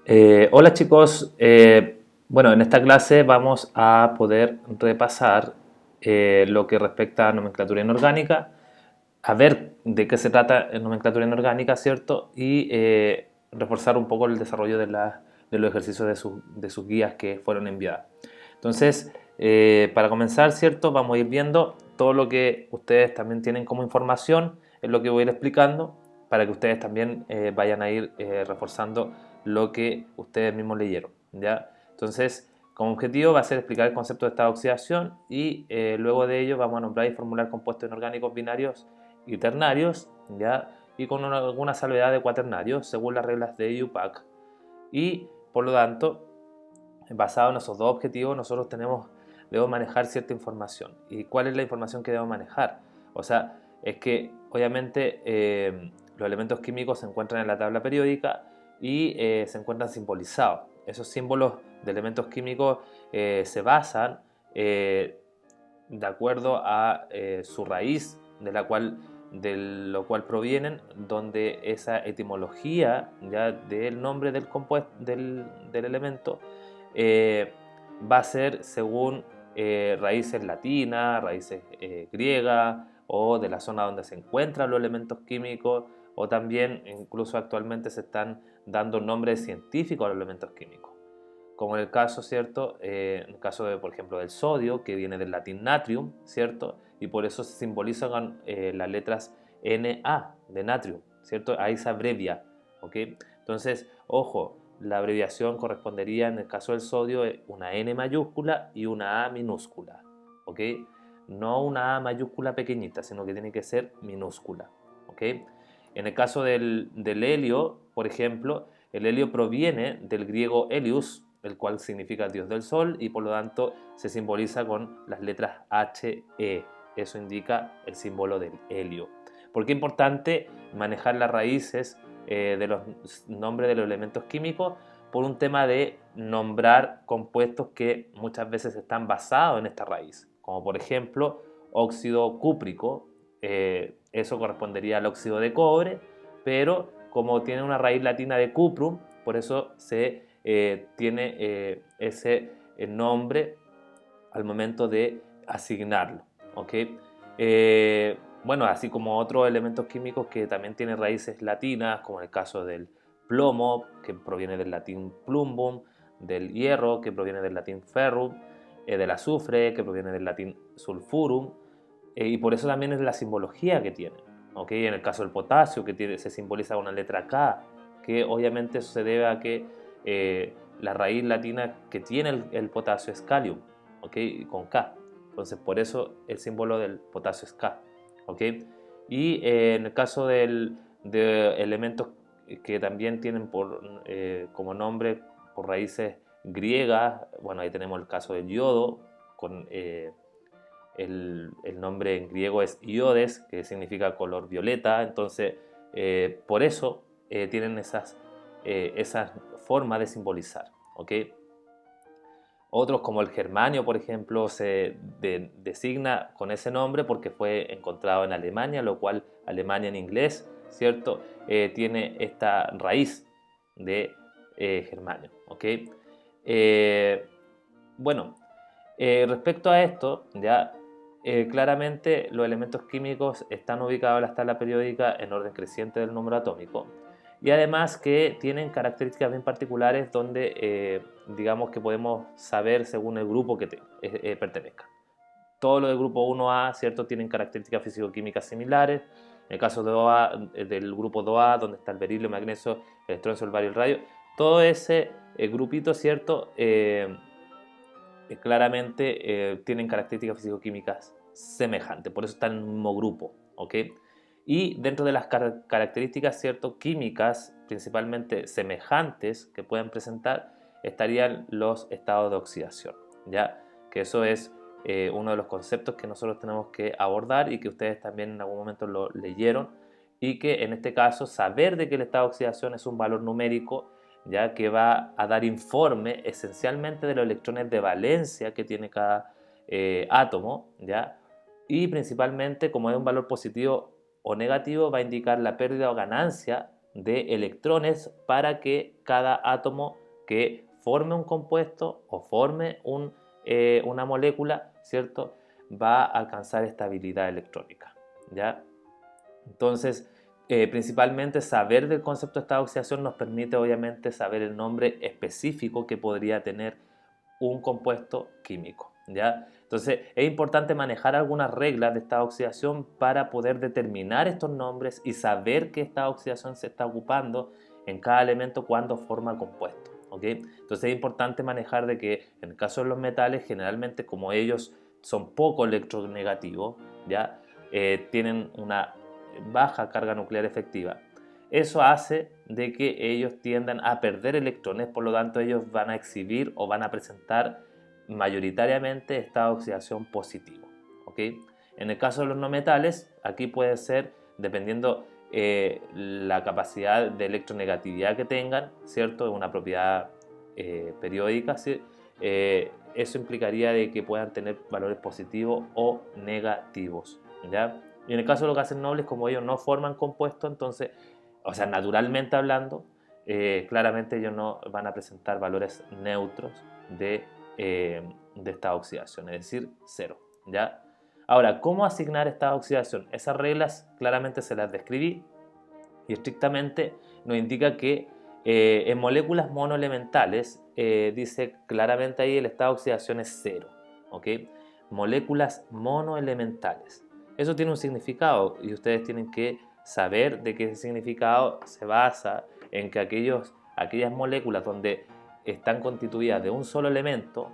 Hola chicos, bueno, en esta clase vamos a poder repasar lo que respecta a nomenclatura inorgánica, a ver de qué se trata en nomenclatura inorgánica, ¿cierto? Y reforzar un poco el desarrollo de los ejercicios de sus guías que fueron enviadas. Entonces, para comenzar, ¿cierto? Vamos a ir viendo todo lo que ustedes también tienen como información, es lo que voy a ir explicando, para que ustedes también vayan a ir reforzando lo que ustedes mismos leyeron, ¿ya? Entonces, como objetivo va a ser explicar el concepto de estado de oxidación y luego de ello vamos a nombrar y formular compuestos inorgánicos binarios y ternarios, ¿ya? Y con alguna salvedad de cuaternarios según las reglas de IUPAC. Y por lo tanto, basado en esos dos objetivos, nosotros debemos manejar cierta información. ¿Y cuál es la información que debemos manejar? O sea, es que obviamente los elementos químicos se encuentran en la tabla periódica y se encuentran simbolizados. Esos símbolos de elementos químicos se basan eh, de acuerdo a su raíz, de lo cual provienen, donde esa etimología ya del nombre del compuesto del elemento eh, va a ser según raíces latinas, raíces griegas o de la zona donde se encuentran los elementos químicos, o también incluso actualmente se están dando nombres científicos a los elementos químicos, como en el caso, ¿cierto? En el caso de, por ejemplo, del sodio, que viene del latín natrium, ¿cierto? Y por eso se simboliza con las letras Na de natrium, ¿cierto? Ahí se abrevia, ¿ok? Entonces, ojo, la abreviación correspondería en el caso del sodio una N mayúscula y una A minúscula, ¿ok? No una A mayúscula pequeñita, sino que tiene que ser minúscula, ¿ok? En el caso del helio, por ejemplo, el helio proviene del griego helios, el cual significa Dios del Sol, y por lo tanto se simboliza con las letras HE. Eso indica el símbolo del helio. ¿Por qué es importante manejar las raíces de los nombres de los elementos químicos? Por un tema de nombrar compuestos que muchas veces están basados en esta raíz, como por ejemplo óxido cúprico, eso correspondería al óxido de cobre, pero como tiene una raíz latina de cuprum, por eso se tiene ese nombre al momento de asignarlo. ¿Ok? Bueno, así como otros elementos químicos que también tienen raíces latinas, como en el caso del plomo, que proviene del latín plumbum, del hierro, que proviene del latín ferrum, del azufre, que proviene del latín sulfurum, y por eso también es la simbología que tiene. ¿Ok? En el caso del potasio, que se simboliza con una letra K, que obviamente eso se debe a que la raíz latina que tiene el potasio es kalium, ¿ok? Con K. Entonces, por eso el símbolo del potasio es K, ¿ok? Y en el caso de elementos que también tienen como nombre por raíces griegas, bueno, ahí tenemos el caso del yodo, con el nombre en griego es iodes, que significa color violeta, entonces por eso tienen esas formas de simbolizar, ¿ok? Otros como el germanio, por ejemplo, se designa con ese nombre porque fue encontrado en Alemania, lo cual Alemania en inglés, ¿cierto? Tiene esta raíz de germanio, ¿ok? Eh, bueno, respecto a esto, ya claramente los elementos químicos están ubicados en la tabla periódica en orden creciente del número atómico, y además que tienen características bien particulares donde digamos que podemos saber según el grupo que pertenezca. Todos los del grupo 1A, ¿cierto?, tienen características físico-químicas similares. En el caso del grupo 2A, donde está el berilio, el magnesio, el estroncio, el bario y el radio, todo ese grupito, ¿cierto?, claramente tienen características físico-químicas semejantes, por eso están en el mismo grupo, ¿ok? Y dentro de las características, ¿cierto?, químicas, principalmente semejantes que pueden presentar, estarían los estados de oxidación, ¿ya? Que eso es uno de los conceptos que nosotros tenemos que abordar y que ustedes también en algún momento lo leyeron, y que en este caso saber de que el estado de oxidación es un valor numérico, ya que va a dar informe esencialmente de los electrones de valencia que tiene cada átomo, ¿ya? Y principalmente, como es un valor positivo o negativo, va a indicar la pérdida o ganancia de electrones para que cada átomo que forme un compuesto o forme una molécula, ¿cierto?, va a alcanzar estabilidad electrónica, ¿ya? Entonces, principalmente saber del concepto de estado de oxidación nos permite obviamente saber el nombre específico que podría tener un compuesto químico, ¿ya? Entonces, es importante manejar algunas reglas de estado de oxidación para poder determinar estos nombres y saber qué estado de oxidación se está ocupando en cada elemento cuando forma compuesto, ¿ok? Entonces, es importante manejar de que en el caso de los metales, generalmente como ellos son poco electronegativos, ¿ya? Tienen una baja carga nuclear efectiva. Eso hace de que ellos tiendan a perder electrones, por lo tanto ellos van a exhibir o van a presentar mayoritariamente estado de oxidación positivo, ¿ok? En el caso de los no metales, aquí puede ser, dependiendo la capacidad de electronegatividad que tengan, ¿cierto? Es una propiedad periódica, ¿sí? Eso implicaría de que puedan tener valores positivos o negativos, ¿ya? Y en el caso de los gases nobles, como ellos no forman compuestos, entonces, o sea, naturalmente hablando, claramente ellos no van a presentar valores neutros de esta oxidación, es decir, cero, ¿ya? Ahora, ¿cómo asignar esta oxidación? Esas reglas claramente se las describí y estrictamente nos indica que en moléculas monoelementales dice claramente ahí el estado de oxidación es cero, ¿ok? Moléculas monoelementales. Eso tiene un significado y ustedes tienen que saber de que ese significado se basa en que aquellas moléculas donde están constituidas de un solo elemento,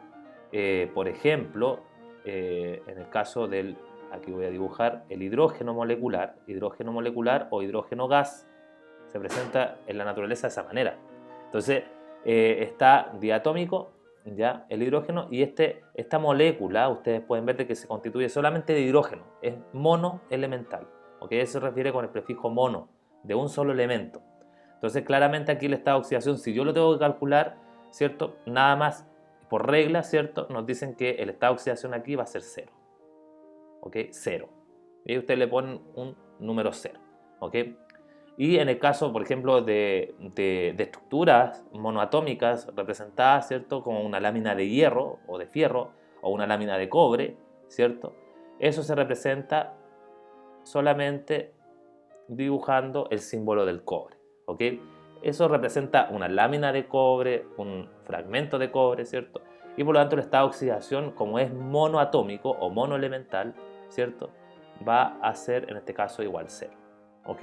por ejemplo, en el caso del, aquí voy a dibujar el hidrógeno molecular o hidrógeno gas, se presenta en la naturaleza de esa manera. Entonces, está diatómico, ¿ya?, el hidrógeno, y esta molécula, ustedes pueden ver de que se constituye solamente de hidrógeno, es monoelemental, ¿ok? Eso se refiere con el prefijo mono, de un solo elemento. Entonces, claramente aquí el estado de oxidación, si yo lo tengo que calcular, ¿cierto?, nada más por regla, ¿cierto?, nos dicen que el estado de oxidación aquí va a ser cero, ¿ok? Cero. Y ustedes le ponen un número cero, ¿ok? Y en el caso, por ejemplo, de estructuras monoatómicas representadas, ¿cierto?, como una lámina de hierro o de fierro o una lámina de cobre, ¿cierto?, eso se representa solamente dibujando el símbolo del cobre, ¿ok? Eso representa una lámina de cobre, un fragmento de cobre, ¿cierto? Y por lo tanto el estado de oxidación, como es monoatómico o monoelemental, ¿cierto?, va a ser en este caso igual cero, ¿ok?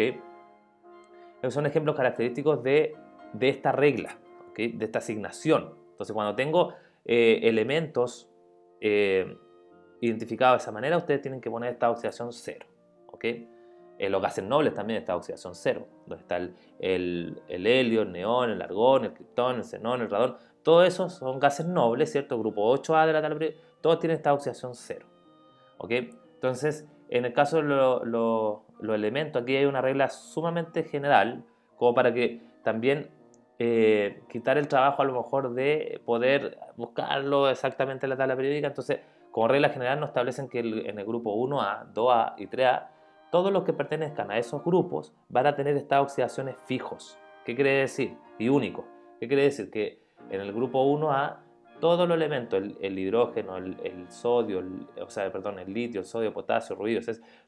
Esos son ejemplos característicos de esta regla, ¿okay?, de esta asignación. Entonces, cuando tengo elementos identificados de esa manera, ustedes tienen que poner esta oxidación cero, ¿ok? Los gases nobles también esta oxidación cero, donde está el helio, el neón, el argón, el criptón, el xenón, el radón. Todos esos son gases nobles, ¿cierto? Grupo 8A de la tabla periódica, todos tienen esta oxidación cero, ¿ok? Entonces, en el caso de los elementos, aquí hay una regla sumamente general, como para que también quitar el trabajo a lo mejor de poder buscarlo exactamente en la tabla periódica. Entonces, como regla general nos establecen que en el grupo 1A, 2A y 3A, todos los que pertenezcan a esos grupos van a tener estas oxidaciones fijos. ¿Qué quiere decir? Y únicos. ¿Qué quiere decir? Que en el grupo 1A todos los elementos, el hidrógeno, el sodio, el litio, el sodio, potasio, ruido,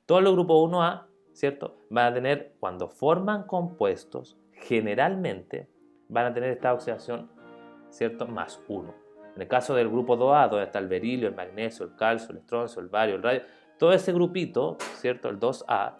todos los grupos 1A, ¿cierto?, van a tener, cuando forman compuestos, generalmente van a tener esta oxidación, ¿cierto?, más 1. En el caso del grupo 2A, donde está el berilio, el magnesio, el calcio, el estroncio, el bario, el radio, todo ese grupito, ¿cierto?, el 2A,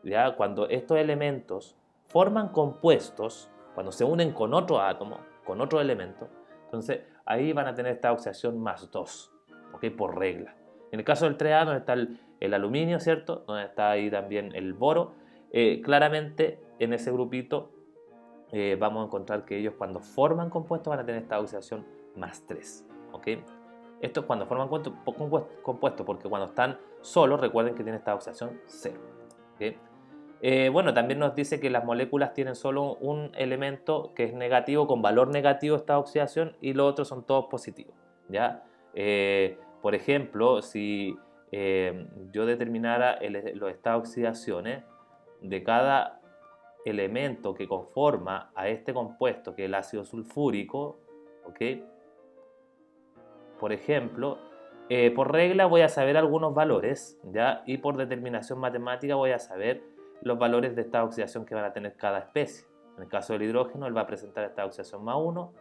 ¿ya?, cuando estos elementos forman compuestos, cuando se unen con otro átomo, con otro elemento, entonces ahí van a tener esta oxidación más 2, ¿ok?, por regla. En el caso del 3A, donde está el aluminio, ¿cierto?, donde está ahí también el boro, claramente en ese grupito vamos a encontrar que ellos cuando forman compuestos van a tener esta oxidación más 3, ¿ok? Esto es cuando forman compuestos, porque cuando están solos, recuerden que tienen esta oxidación 0, ¿ok? Bueno, también nos dice que las moléculas tienen solo un elemento que es negativo, con valor negativo esta oxidación, y los otros son todos positivos, ¿ya? Por ejemplo, si yo determinara los estados de oxidaciones de cada elemento que conforma a este compuesto, que es el ácido sulfúrico, ¿ok? Por ejemplo, por regla voy a saber algunos valores, ¿ya? Y por determinación matemática voy a saber los valores de esta oxidación que van a tener cada especie. En el caso del hidrógeno, él va a presentar esta oxidación más 1.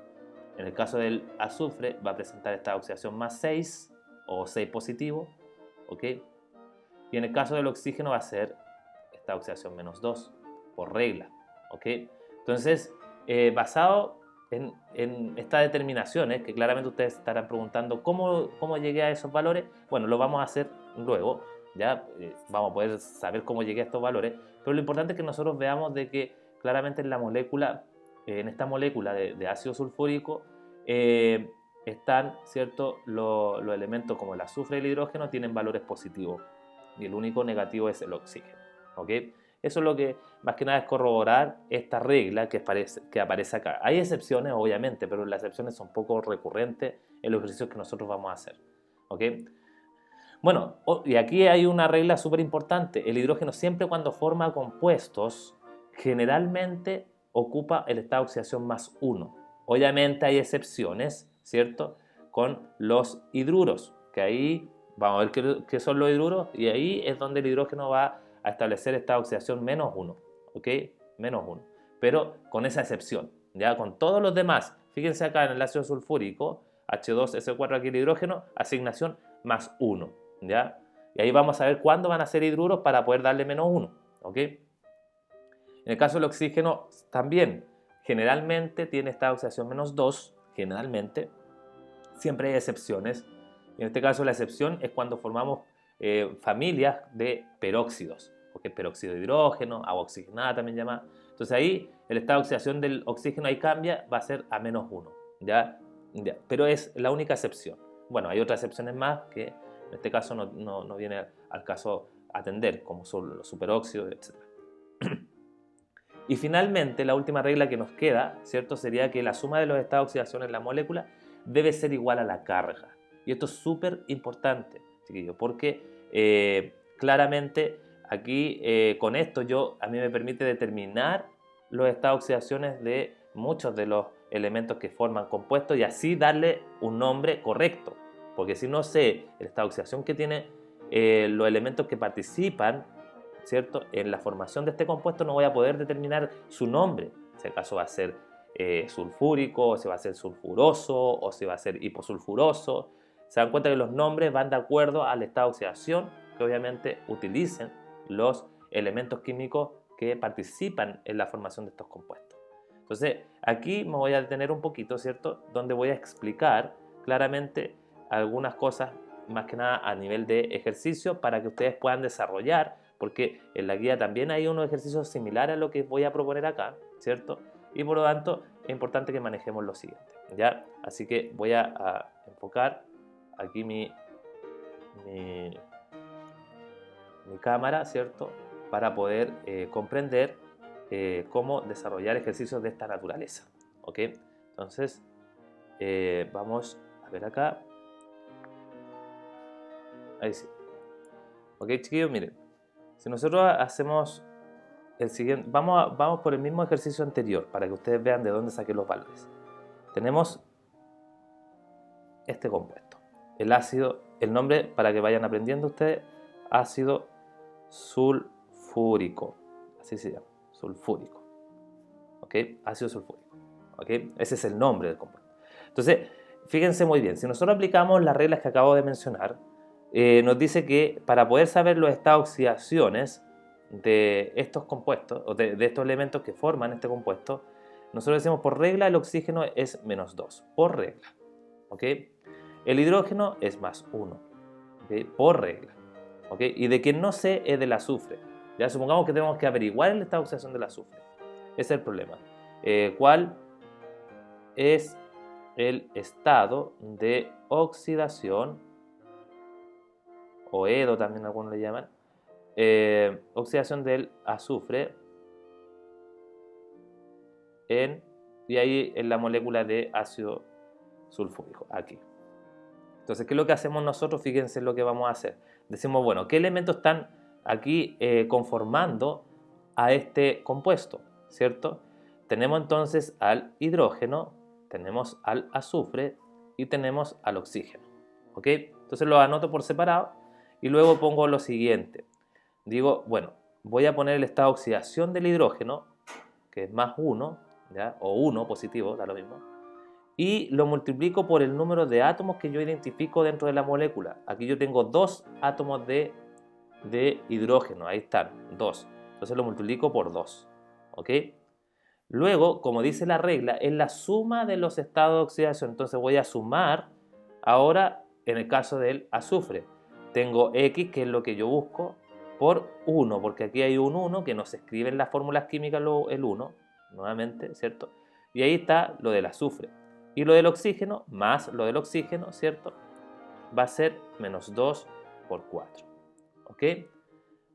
En el caso del azufre, va a presentar esta oxidación más 6 o 6 positivo, ¿ok? Y en el caso del oxígeno va a ser esta oxidación menos 2, por regla, ¿ok? Entonces, basado en estas determinaciones, que claramente ustedes estarán preguntando cómo llegué a esos valores, bueno, lo vamos a hacer luego, ya vamos a poder saber cómo llegué a estos valores, pero lo importante es que nosotros veamos de que claramente en la molécula, en esta molécula de ácido sulfúrico, están, ¿cierto? Los elementos como el azufre y el hidrógeno tienen valores positivos y el único negativo es el oxígeno, ¿ok? Eso es lo que más que nada es corroborar esta regla que aparece acá. Hay excepciones, obviamente, pero las excepciones son poco recurrentes en los ejercicios que nosotros vamos a hacer, ¿ok? Bueno, y aquí hay una regla súper importante. El hidrógeno siempre cuando forma compuestos, generalmente ocupa el estado de oxidación más 1. Obviamente hay excepciones, ¿cierto? Con los hidruros, que ahí vamos a ver qué son los hidruros y ahí es donde el hidrógeno va a establecer esta oxidación menos 1, ¿ok? Menos 1. Pero con esa excepción, ya con todos los demás, fíjense acá en el ácido sulfúrico, H2SO4 aquí el hidrógeno, asignación más 1, ¿ya? Y ahí vamos a ver cuándo van a ser hidruros para poder darle menos 1, ¿ok? En el caso del oxígeno también, generalmente tiene esta oxidación menos 2, generalmente, siempre hay excepciones. En este caso la excepción es cuando formamos familias de peróxidos, porque peróxido de hidrógeno, agua oxigenada también llama. Entonces ahí el estado de oxidación del oxígeno ahí cambia, va a ser a menos 1, ¿ya? Pero es la única excepción. Bueno, hay otras excepciones más que en este caso no viene al caso atender, como son los superóxidos, etc. Y finalmente, la última regla que nos queda, ¿cierto? Sería que la suma de los estados de oxidación en la molécula debe ser igual a la carga. Y esto es súper importante, chiquillos, porque claramente aquí con esto a mí me permite determinar los estados de oxidaciones de muchos de los elementos que forman compuestos y así darle un nombre correcto. Porque si no sé el estado de oxidación que tiene los elementos que participan, ¿cierto? En la formación de este compuesto no voy a poder determinar su nombre. Si acaso va a ser sulfúrico, o si va a ser sulfuroso, o si va a ser hiposulfuroso. Se dan cuenta que los nombres van de acuerdo al estado de oxidación que obviamente utilicen los elementos químicos que participan en la formación de estos compuestos. Entonces, aquí me voy a detener un poquito, ¿cierto? Donde voy a explicar claramente algunas cosas, más que nada a nivel de ejercicio, para que ustedes puedan desarrollar, porque en la guía también hay unos ejercicios similares a lo que voy a proponer acá, ¿cierto? Y por lo tanto es importante que manejemos lo siguiente, ¿ya? Así que voy a enfocar aquí mi cámara, ¿cierto? Para poder comprender cómo desarrollar ejercicios de esta naturaleza, ¿ok? Entonces, vamos a ver acá. Ahí sí. Ok, chiquillos, miren. Si nosotros hacemos el siguiente, vamos por el mismo ejercicio anterior para que ustedes vean de dónde saqué los valores. Tenemos este compuesto, el ácido, el nombre para que vayan aprendiendo ustedes, ácido sulfúrico, así se llama, sulfúrico, ¿ok? Ácido sulfúrico, ¿ok? Ese es el nombre del compuesto. Entonces, fíjense muy bien, si nosotros aplicamos las reglas que acabo de mencionar, nos dice que para poder saber los estados de oxidaciones de estos compuestos, o de estos elementos que forman este compuesto, nosotros decimos por regla el oxígeno es menos 2, por regla, ¿ok? El hidrógeno es más 1, ¿ok? Por regla, ¿ok? Y de que no sé es del azufre, ya supongamos que tenemos que averiguar el estado de oxidación del azufre, ese es el problema. ¿Cuál es el estado de oxidación, o EDO también algunos le llaman, oxidación del azufre y ahí en la molécula de ácido sulfúrico, aquí. Entonces, ¿qué es lo que hacemos nosotros? Fíjense lo que vamos a hacer. Decimos, bueno, ¿qué elementos están aquí conformando a este compuesto? ¿cierto? Tenemos entonces al hidrógeno, tenemos al azufre y tenemos al oxígeno, ¿ok? Entonces lo anoto por separado y luego pongo lo siguiente. Digo, bueno, voy a poner el estado de oxidación del hidrógeno, que es más 1, ¿ya? O 1 positivo, da lo mismo, y lo multiplico por el número de átomos que yo identifico dentro de la molécula. Aquí yo tengo 2 átomos de hidrógeno, ahí están, 2. Entonces lo multiplico por 2, ¿ok? Luego, como dice la regla, es la suma de los estados de oxidación. Entonces voy a sumar ahora, en el caso del azufre, tengo X, que es lo que yo busco, por 1, porque aquí hay un 1 que no se escribe en las fórmulas químicas el 1, nuevamente, ¿cierto? Y ahí está lo del azufre. Y lo del oxígeno, más lo del oxígeno, ¿cierto? Va a ser menos 2 por 4, ¿ok?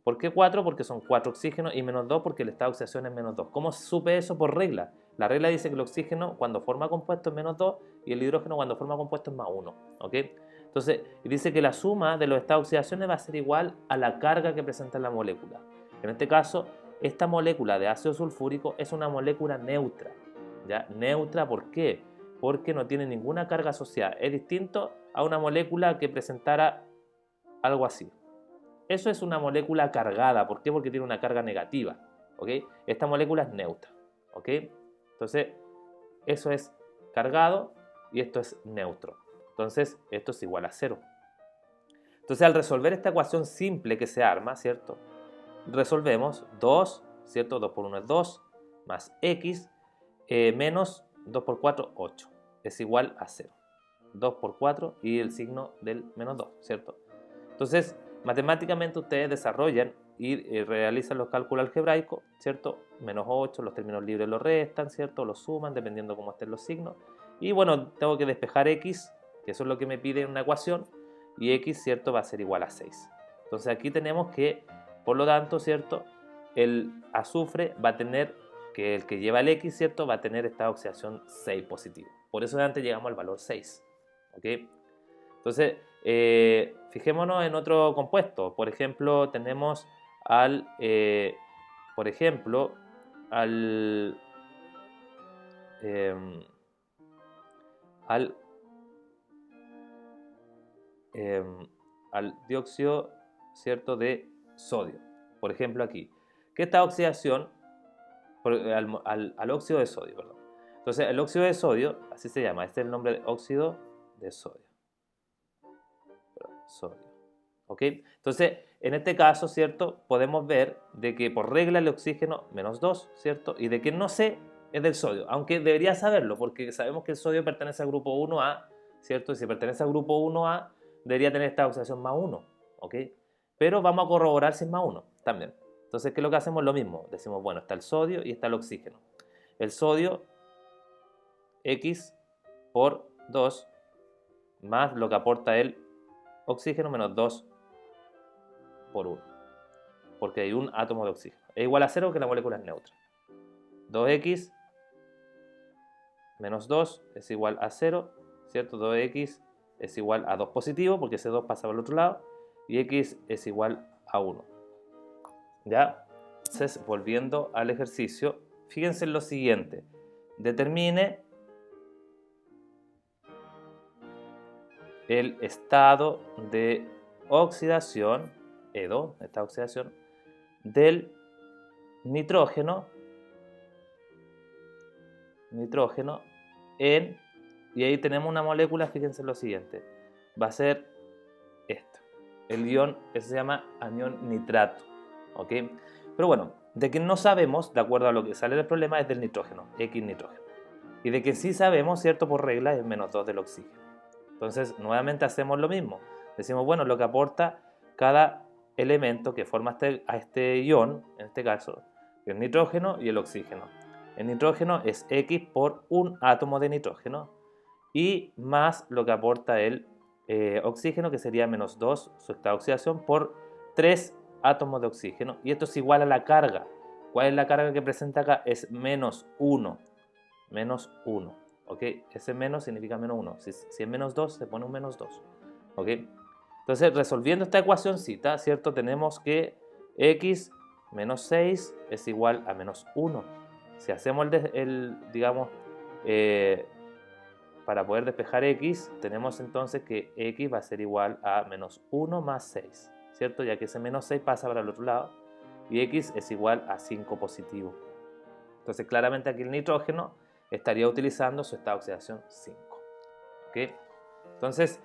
¿Por qué 4? Porque son 4 oxígenos y menos 2 porque el estado de oxidación es menos 2. ¿Cómo supe eso? Por regla. La regla dice que el oxígeno cuando forma compuesto es menos 2 y el hidrógeno cuando forma compuesto es más 1, ¿ok? Entonces, dice que la suma de los estados de oxidación va a ser igual a la carga que presenta la molécula. En este caso, esta molécula de ácido sulfúrico es una molécula neutra, ¿ya? Neutra, ¿por qué? Porque no tiene ninguna carga asociada. Es distinto a una molécula que presentara algo así. Eso es una molécula cargada. ¿Por qué? Porque tiene una carga negativa, ¿ok? Esta molécula es neutra, ¿ok? Entonces, eso es cargado y esto es neutro. Entonces, esto es igual a 0. Entonces, al resolver esta ecuación simple que se arma, ¿cierto? Resolvemos 2, ¿cierto? 2 por 1 es 2, más x menos 2 por 4, 8. Es igual a 0. 2 por 4 y el signo del menos 2, ¿cierto? Entonces, matemáticamente ustedes desarrollan y realizan los cálculos algebraicos, ¿cierto? Menos 8, los términos libres los restan, ¿cierto? Los suman dependiendo cómo estén los signos. Y bueno, tengo que despejar x, que eso es lo que me pide en una ecuación, y x, ¿cierto? Va a ser igual a 6. Entonces aquí tenemos que, por lo tanto, ¿cierto? El azufre va a tener, que el que lleva el x, ¿cierto? Va a tener esta oxidación 6 positivo. Por eso de antes llegamos al valor 6, ¿ok? Entonces, fijémonos en otro compuesto. Por ejemplo, tenemos al, al, al, al dióxido, ¿cierto?, de sodio. Por ejemplo, aquí. ¿Qué esta oxidación? Al óxido de sodio, perdón. Entonces, el óxido de sodio, así se llama, este es el nombre de óxido de sodio. ¿Ok? Entonces, en este caso, ¿cierto? Podemos ver de que por regla el oxígeno menos 2, ¿cierto? Y de que no sé es del sodio, aunque debería saberlo, porque sabemos que el sodio pertenece al grupo 1A, ¿cierto? Y si pertenece al grupo 1A, debería tener esta oxidación más 1, ¿ok? Pero vamos a corroborar si es más 1 también. Entonces, ¿qué es lo que hacemos? Lo mismo. Decimos, bueno, está el sodio y está el oxígeno. El sodio, X por 2, más lo que aporta el oxígeno menos 2 por 1, porque hay un átomo de oxígeno. Es igual a 0 que la molécula es neutra. 2x menos 2 es igual a 0, ¿cierto? 2x es igual a 2 positivo, porque ese 2 pasa por el otro lado, y x es igual a 1. ¿Ya? Entonces, volviendo al ejercicio, fíjense en lo siguiente. Determine el estado de oxidación, EDO, esta oxidación, del nitrógeno en, y ahí tenemos una molécula, fíjense en lo siguiente, va a ser esto, el ion que se llama anión nitrato, ¿ok? Pero bueno, de que no sabemos, de acuerdo a lo que sale del problema, es del nitrógeno, X nitrógeno, y de que sí sabemos, ¿cierto? Por regla es menos 2 del oxígeno. Entonces, nuevamente hacemos lo mismo, decimos, bueno, lo que aporta cada elemento que forma a este ion, en este caso, el nitrógeno y el oxígeno. El nitrógeno es X por un átomo de nitrógeno y más lo que aporta el oxígeno, que sería menos 2, su estado de oxidación, por 3 átomos de oxígeno. Y esto es igual a la carga. ¿Cuál es la carga que presenta acá? Es menos 1. Menos 1. ¿Ok? Ese menos significa menos 1. Si es menos 2, se pone un menos 2. ¿Ok? Entonces, resolviendo esta ecuacióncita, ¿cierto? Tenemos que x menos 6 es igual a menos 1. si hacemos digamos, para poder despejar x, tenemos entonces que x va a ser igual a menos 1 más 6, ¿cierto? Ya que ese menos 6 pasa para el otro lado y x es igual a 5 positivo. Entonces claramente aquí el nitrógeno estaría utilizando su estado de oxidación 5. ¿Ok? Entonces,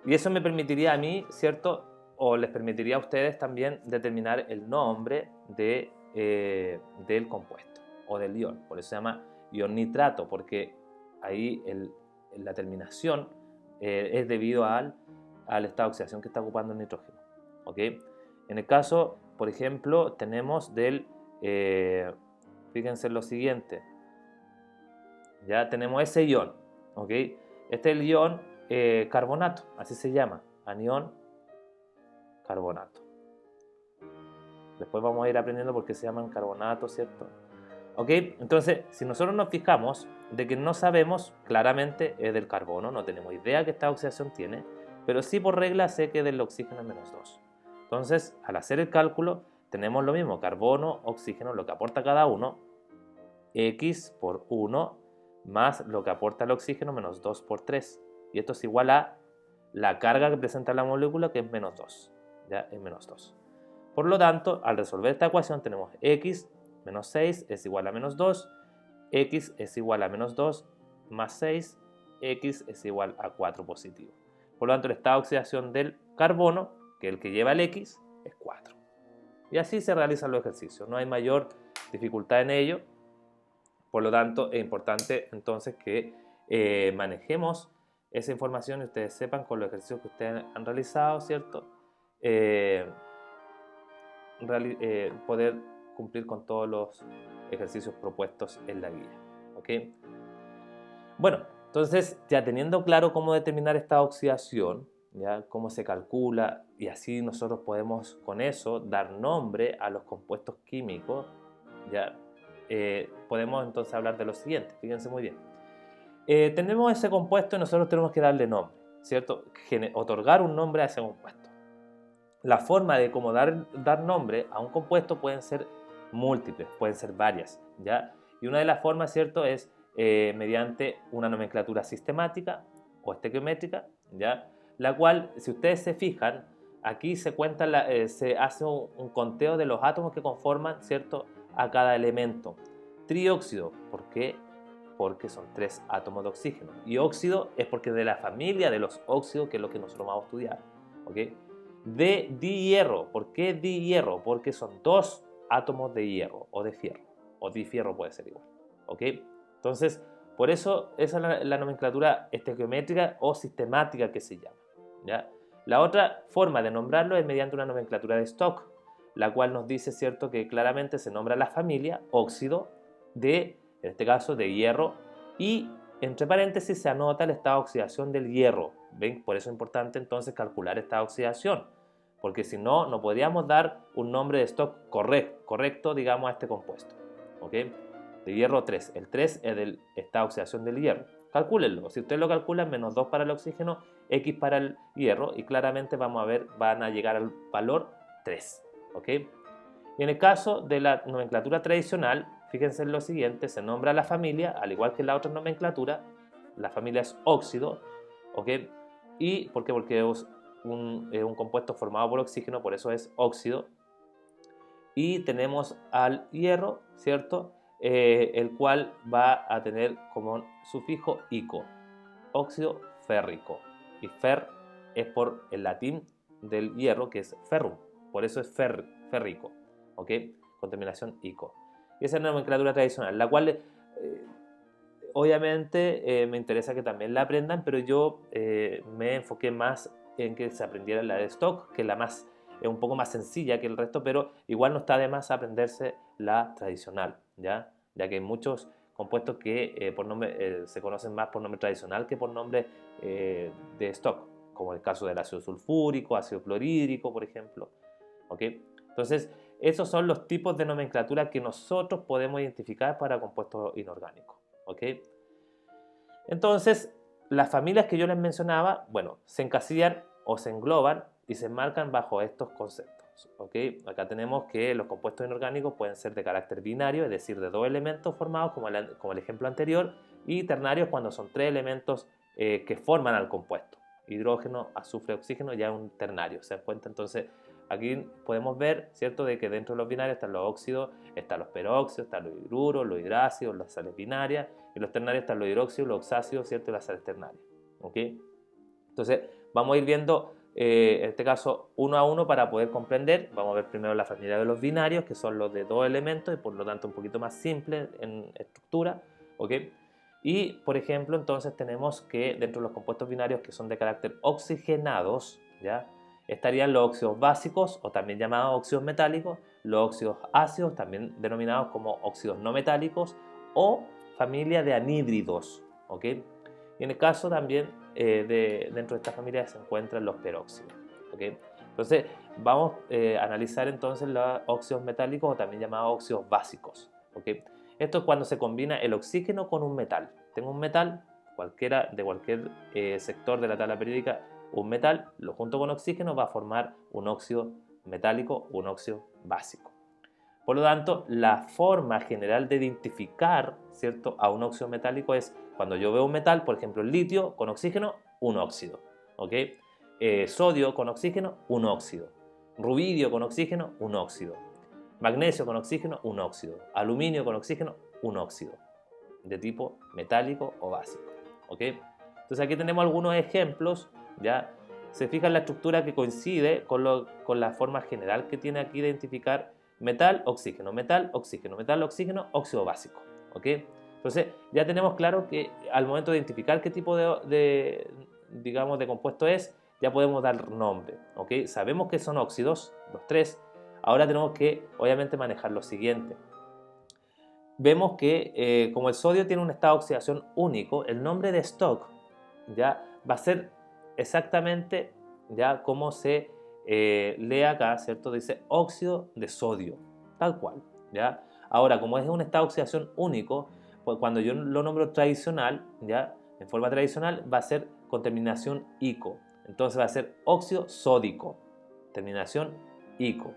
y eso me permitiría a mí, ¿cierto? O les permitiría a ustedes también determinar el nombre del compuesto o del ion. Por eso se llama ion nitrato, porque ahí la terminación es debido al estado de oxidación que está ocupando el nitrógeno. ¿Ok? En el caso, por ejemplo, tenemos fíjense en lo siguiente, ya tenemos ese ion, ¿ok? Este es el ion carbonato, así se llama, anión carbonato. Después vamos a ir aprendiendo por qué se llaman carbonato, ¿cierto? ¿Ok? Entonces, si nosotros nos fijamos de que no sabemos claramente es del carbono, no tenemos idea qué esta oxidación tiene, pero sí por regla sé que del oxígeno es menos 2. Entonces, al hacer el cálculo, tenemos lo mismo, carbono, oxígeno, lo que aporta cada uno, x por 1 más lo que aporta el oxígeno menos 2 por 3. Y esto es igual a la carga que presenta la molécula, que es menos 2. Ya es menos 2. Por lo tanto, al resolver esta ecuación tenemos x menos 6 es igual a menos 2, x es igual a menos 2 más 6, x es igual a 4 positivo. Por lo tanto, el estado de oxidación del carbono, que es el que lleva el x, es 4. Y así se realizan los ejercicios. No hay mayor dificultad en ello. Por lo tanto, es importante entonces que manejemos esa información y ustedes sepan con los ejercicios que ustedes han realizado, ¿cierto? Poder cumplir con todos los ejercicios propuestos en la guía. ¿Ok? Bueno, entonces ya teniendo claro cómo determinar esta oxidación, ¿ya? Cómo se calcula y así nosotros podemos con eso dar nombre a los compuestos químicos, ¿ya? Podemos entonces hablar de lo siguiente, fíjense muy bien. Tenemos ese compuesto y nosotros tenemos que darle nombre, ¿cierto? Otorgar un nombre a ese compuesto. La forma de cómo dar nombre a un compuesto pueden ser múltiples, pueden ser varias, ¿ya? Y una de las formas, ¿cierto?, es mediante una nomenclatura sistemática o estequiométrica, ¿ya? La cual, si ustedes se fijan, aquí se hace un conteo de los átomos que conforman, ¿cierto?, a cada elemento. Trióxido, ¿por qué? Porque son 3 átomos de oxígeno. Y óxido es porque es de la familia de los óxidos, que es lo que nosotros vamos a estudiar, ¿ok? De dihierro, ¿por qué dihierro? Porque son 2 átomos de hierro o de fierro, o difierro puede ser igual, ¿ok? Entonces, por eso esa es la nomenclatura estequiométrica o sistemática que se llama, ¿ya? La otra forma de nombrarlo es mediante una nomenclatura de Stock, la cual nos dice, ¿cierto?, que claramente se nombra la familia óxido en este caso, de hierro, y entre paréntesis se anota el estado de oxidación del hierro. ¿Ven? Por eso es importante entonces calcular esta oxidación, porque si no, no podríamos dar un nombre de Stock correcto, digamos, a este compuesto. ¿Ok? De hierro 3. El 3 es del estado de oxidación del hierro. Calcúlenlo. Si ustedes lo calculan, menos 2 para el oxígeno, x para el hierro, y claramente vamos a ver, van a llegar al valor 3. ¿Ok? Y en el caso de la nomenclatura tradicional, fíjense en lo siguiente, se nombra la familia, al igual que en la otra nomenclatura, la familia es óxido, ¿ok? ¿Y por qué? Porque es un compuesto formado por oxígeno, por eso es óxido. Y tenemos al hierro, ¿cierto? El cual va a tener como sufijo ico, óxido férrico. Y fer es por el latín del hierro, que es ferrum, por eso es férrico, ¿ok? Con terminación ico. Y esa es la nomenclatura tradicional, la cual obviamente me interesa que también la aprendan, pero yo me enfoqué más en que se aprendiera la de Stock, que es un poco más sencilla que el resto, pero igual no está de más aprenderse la tradicional, ¿ya? Ya que hay muchos compuestos que por nombre, se conocen más por nombre tradicional que por nombre de Stock, como el caso del ácido sulfúrico, ácido clorhídrico, por ejemplo, ¿ok? Entonces, esos son los tipos de nomenclatura que nosotros podemos identificar para compuestos inorgánicos, ¿ok? Entonces, las familias que yo les mencionaba, bueno, se encasillan o se engloban y se enmarcan bajo estos conceptos. ¿ok? Acá tenemos que los compuestos inorgánicos pueden ser de carácter binario, es decir, de 2 elementos formados, como el ejemplo anterior, y ternarios cuando son 3 elementos que forman al compuesto. Hidrógeno, azufre, oxígeno, ya es un ternario, ¿se dan cuenta? Entonces, aquí podemos ver, ¿cierto?, de que dentro de los binarios están los óxidos, están los peróxidos, están los hidruros, los hidrácidos, las sales binarias, y los ternarios están los hidróxidos, los oxácidos, ¿cierto?, y las sales ternarias, ¿ok? Entonces, vamos a ir viendo, en este caso, uno a uno para poder comprender. Vamos a ver primero la familia de los binarios, que son los de 2 elementos y por lo tanto un poquito más simple en estructura, ¿ok? Y, por ejemplo, entonces tenemos que dentro de los compuestos binarios que son de carácter oxigenados, ¿ya?, estarían los óxidos básicos, o también llamados óxidos metálicos, los óxidos ácidos, también denominados como óxidos no metálicos, o familia de anhídridos, ¿ok? Y en el caso también dentro de esta familia se encuentran los peróxidos, ¿ok? Entonces vamos a analizar entonces los óxidos metálicos, o también llamados óxidos básicos, ¿ok? Esto es cuando se combina el oxígeno con un metal. Tengo un metal, cualquiera de cualquier sector de la tabla periódica, un metal, lo junto con oxígeno va a formar un óxido metálico, un óxido básico. Por lo tanto, la forma general de identificar, ¿cierto?, a un óxido metálico es cuando yo veo un metal, por ejemplo el litio con oxígeno, un óxido, ¿ok? Sodio con oxígeno, un óxido. Rubidio con oxígeno, un óxido. Magnesio con oxígeno, un óxido. Aluminio con oxígeno, un óxido. De tipo metálico o básico, ¿ok? Entonces aquí tenemos algunos ejemplos, ¿ya? Se fija en la estructura que coincide con la forma general que tiene aquí de identificar metal, oxígeno, metal, oxígeno, metal, oxígeno, óxido básico, ¿ok? Entonces ya tenemos claro que al momento de identificar qué tipo digamos, de compuesto es, ya podemos dar nombre, ¿ok? Sabemos que son óxidos, los tres. Ahora tenemos que, obviamente, manejar lo siguiente. Vemos que como el sodio tiene un estado de oxidación único, el nombre de stock ya va a ser exactamente ya como se lee acá, ¿cierto? Dice óxido de sodio, tal cual, ¿ya? Ahora, como es un estado de oxidación único, pues cuando yo lo nombro tradicional, ¿ya?, en forma tradicional, va a ser con terminación ico. Entonces va a ser óxido sódico, terminación ico.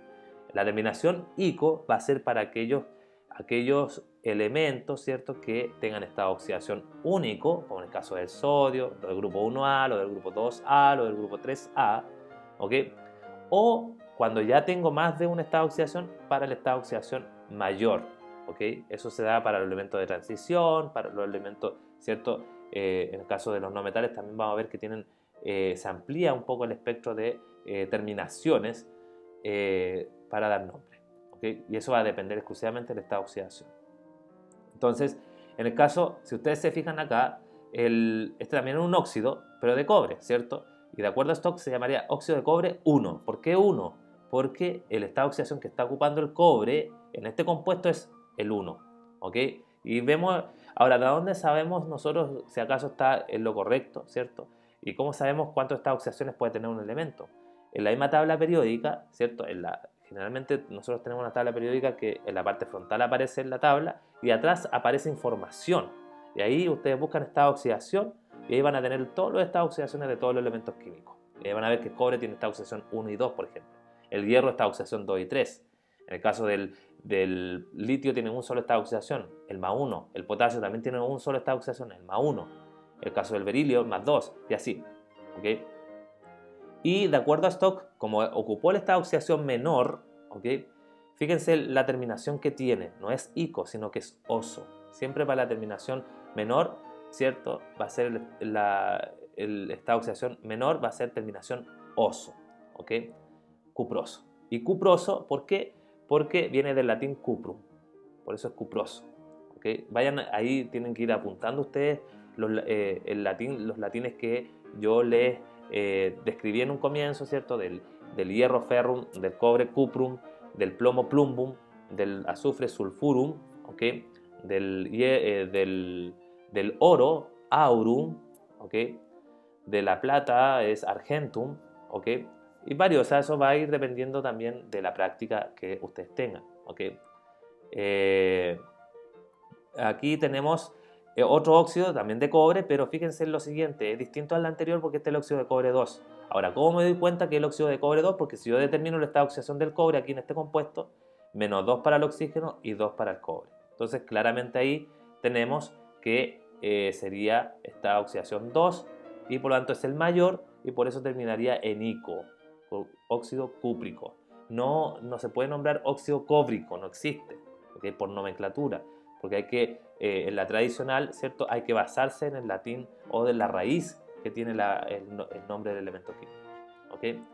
La terminación ico va a ser para aquellos elementos, ¿cierto?, que tengan estado de oxidación único, como en el caso del sodio, lo del grupo 1A, lo del grupo 2A, lo del grupo 3A, ¿ok? O cuando ya tengo más de un estado de oxidación, para el estado de oxidación mayor, ¿ok? Eso se da para los elementos de transición, para los elementos, ¿cierto? En el caso de los no metales también vamos a ver que se amplía un poco el espectro de terminaciones para dar nombre, ¿ok? Y eso va a depender exclusivamente del estado de oxidación. Entonces, en el caso, si ustedes se fijan acá, este también es un óxido, pero de cobre, ¿cierto? Y de acuerdo a Stock se llamaría óxido de cobre 1. ¿Por qué 1? Porque el estado de oxidación que está ocupando el cobre en este compuesto es el 1, ¿ok? Y vemos, ahora, ¿de dónde sabemos nosotros si acaso está en lo correcto, ¿cierto? ¿Y cómo sabemos cuántas estados de oxidaciones puede tener un elemento? En la misma tabla periódica, ¿cierto? Generalmente nosotros tenemos una tabla periódica que en la parte frontal aparece en la tabla y atrás aparece información. Y ahí ustedes buscan estado de oxidación y ahí van a tener todos los estados de oxidaciones de todos los elementos químicos. Y ahí van a ver que el cobre tiene estado de oxidación 1 y 2, por ejemplo. El hierro está de oxidación 2 y 3. En el caso del litio tiene un solo estado de oxidación, el más 1. El potasio también tiene un solo estado de oxidación, el más 1. El caso del berilio, más 2, y así, ¿ok? Y de acuerdo a Stock, como ocupó el estado de oxidación menor, ¿ok?, fíjense la terminación que tiene, no es ico, sino que es oso. Siempre para la terminación menor, ¿cierto?, va a ser el estado de oxidación menor, va a ser terminación oso, ¿ok? Cuproso. Y cuproso, ¿por qué? Porque viene del latín cuprum, por eso es cuproso, ¿ok? Vayan ahí, tienen que ir apuntando ustedes los latines que yo les describí en un comienzo, ¿cierto? Del hierro ferrum, del cobre cuprum, del plomo plumbum, del azufre sulfurum, ¿ok? Del oro aurum, ¿ok? De la plata es argentum, ¿ok? Y varios, o sea, eso va a ir dependiendo también de la práctica que ustedes tengan, ¿ok? Aquí tenemos otro óxido también de cobre, pero fíjense en lo siguiente, es distinto al anterior porque este es el óxido de cobre 2. Ahora, ¿cómo me doy cuenta que es el óxido de cobre 2? Porque si yo determino el estado de oxidación del cobre aquí en este compuesto, menos 2 para el oxígeno y 2 para el cobre. Entonces, claramente ahí tenemos que sería esta oxidación 2 y por lo tanto es el mayor y por eso terminaría en ICO, óxido cúprico. No se puede nombrar óxido cóbrico, no existe, ¿okay? Por nomenclatura, porque hay que, en la tradicional, ¿cierto? Hay que basarse en el latín o de la raíz que tiene el nombre del elemento químico, ¿okay?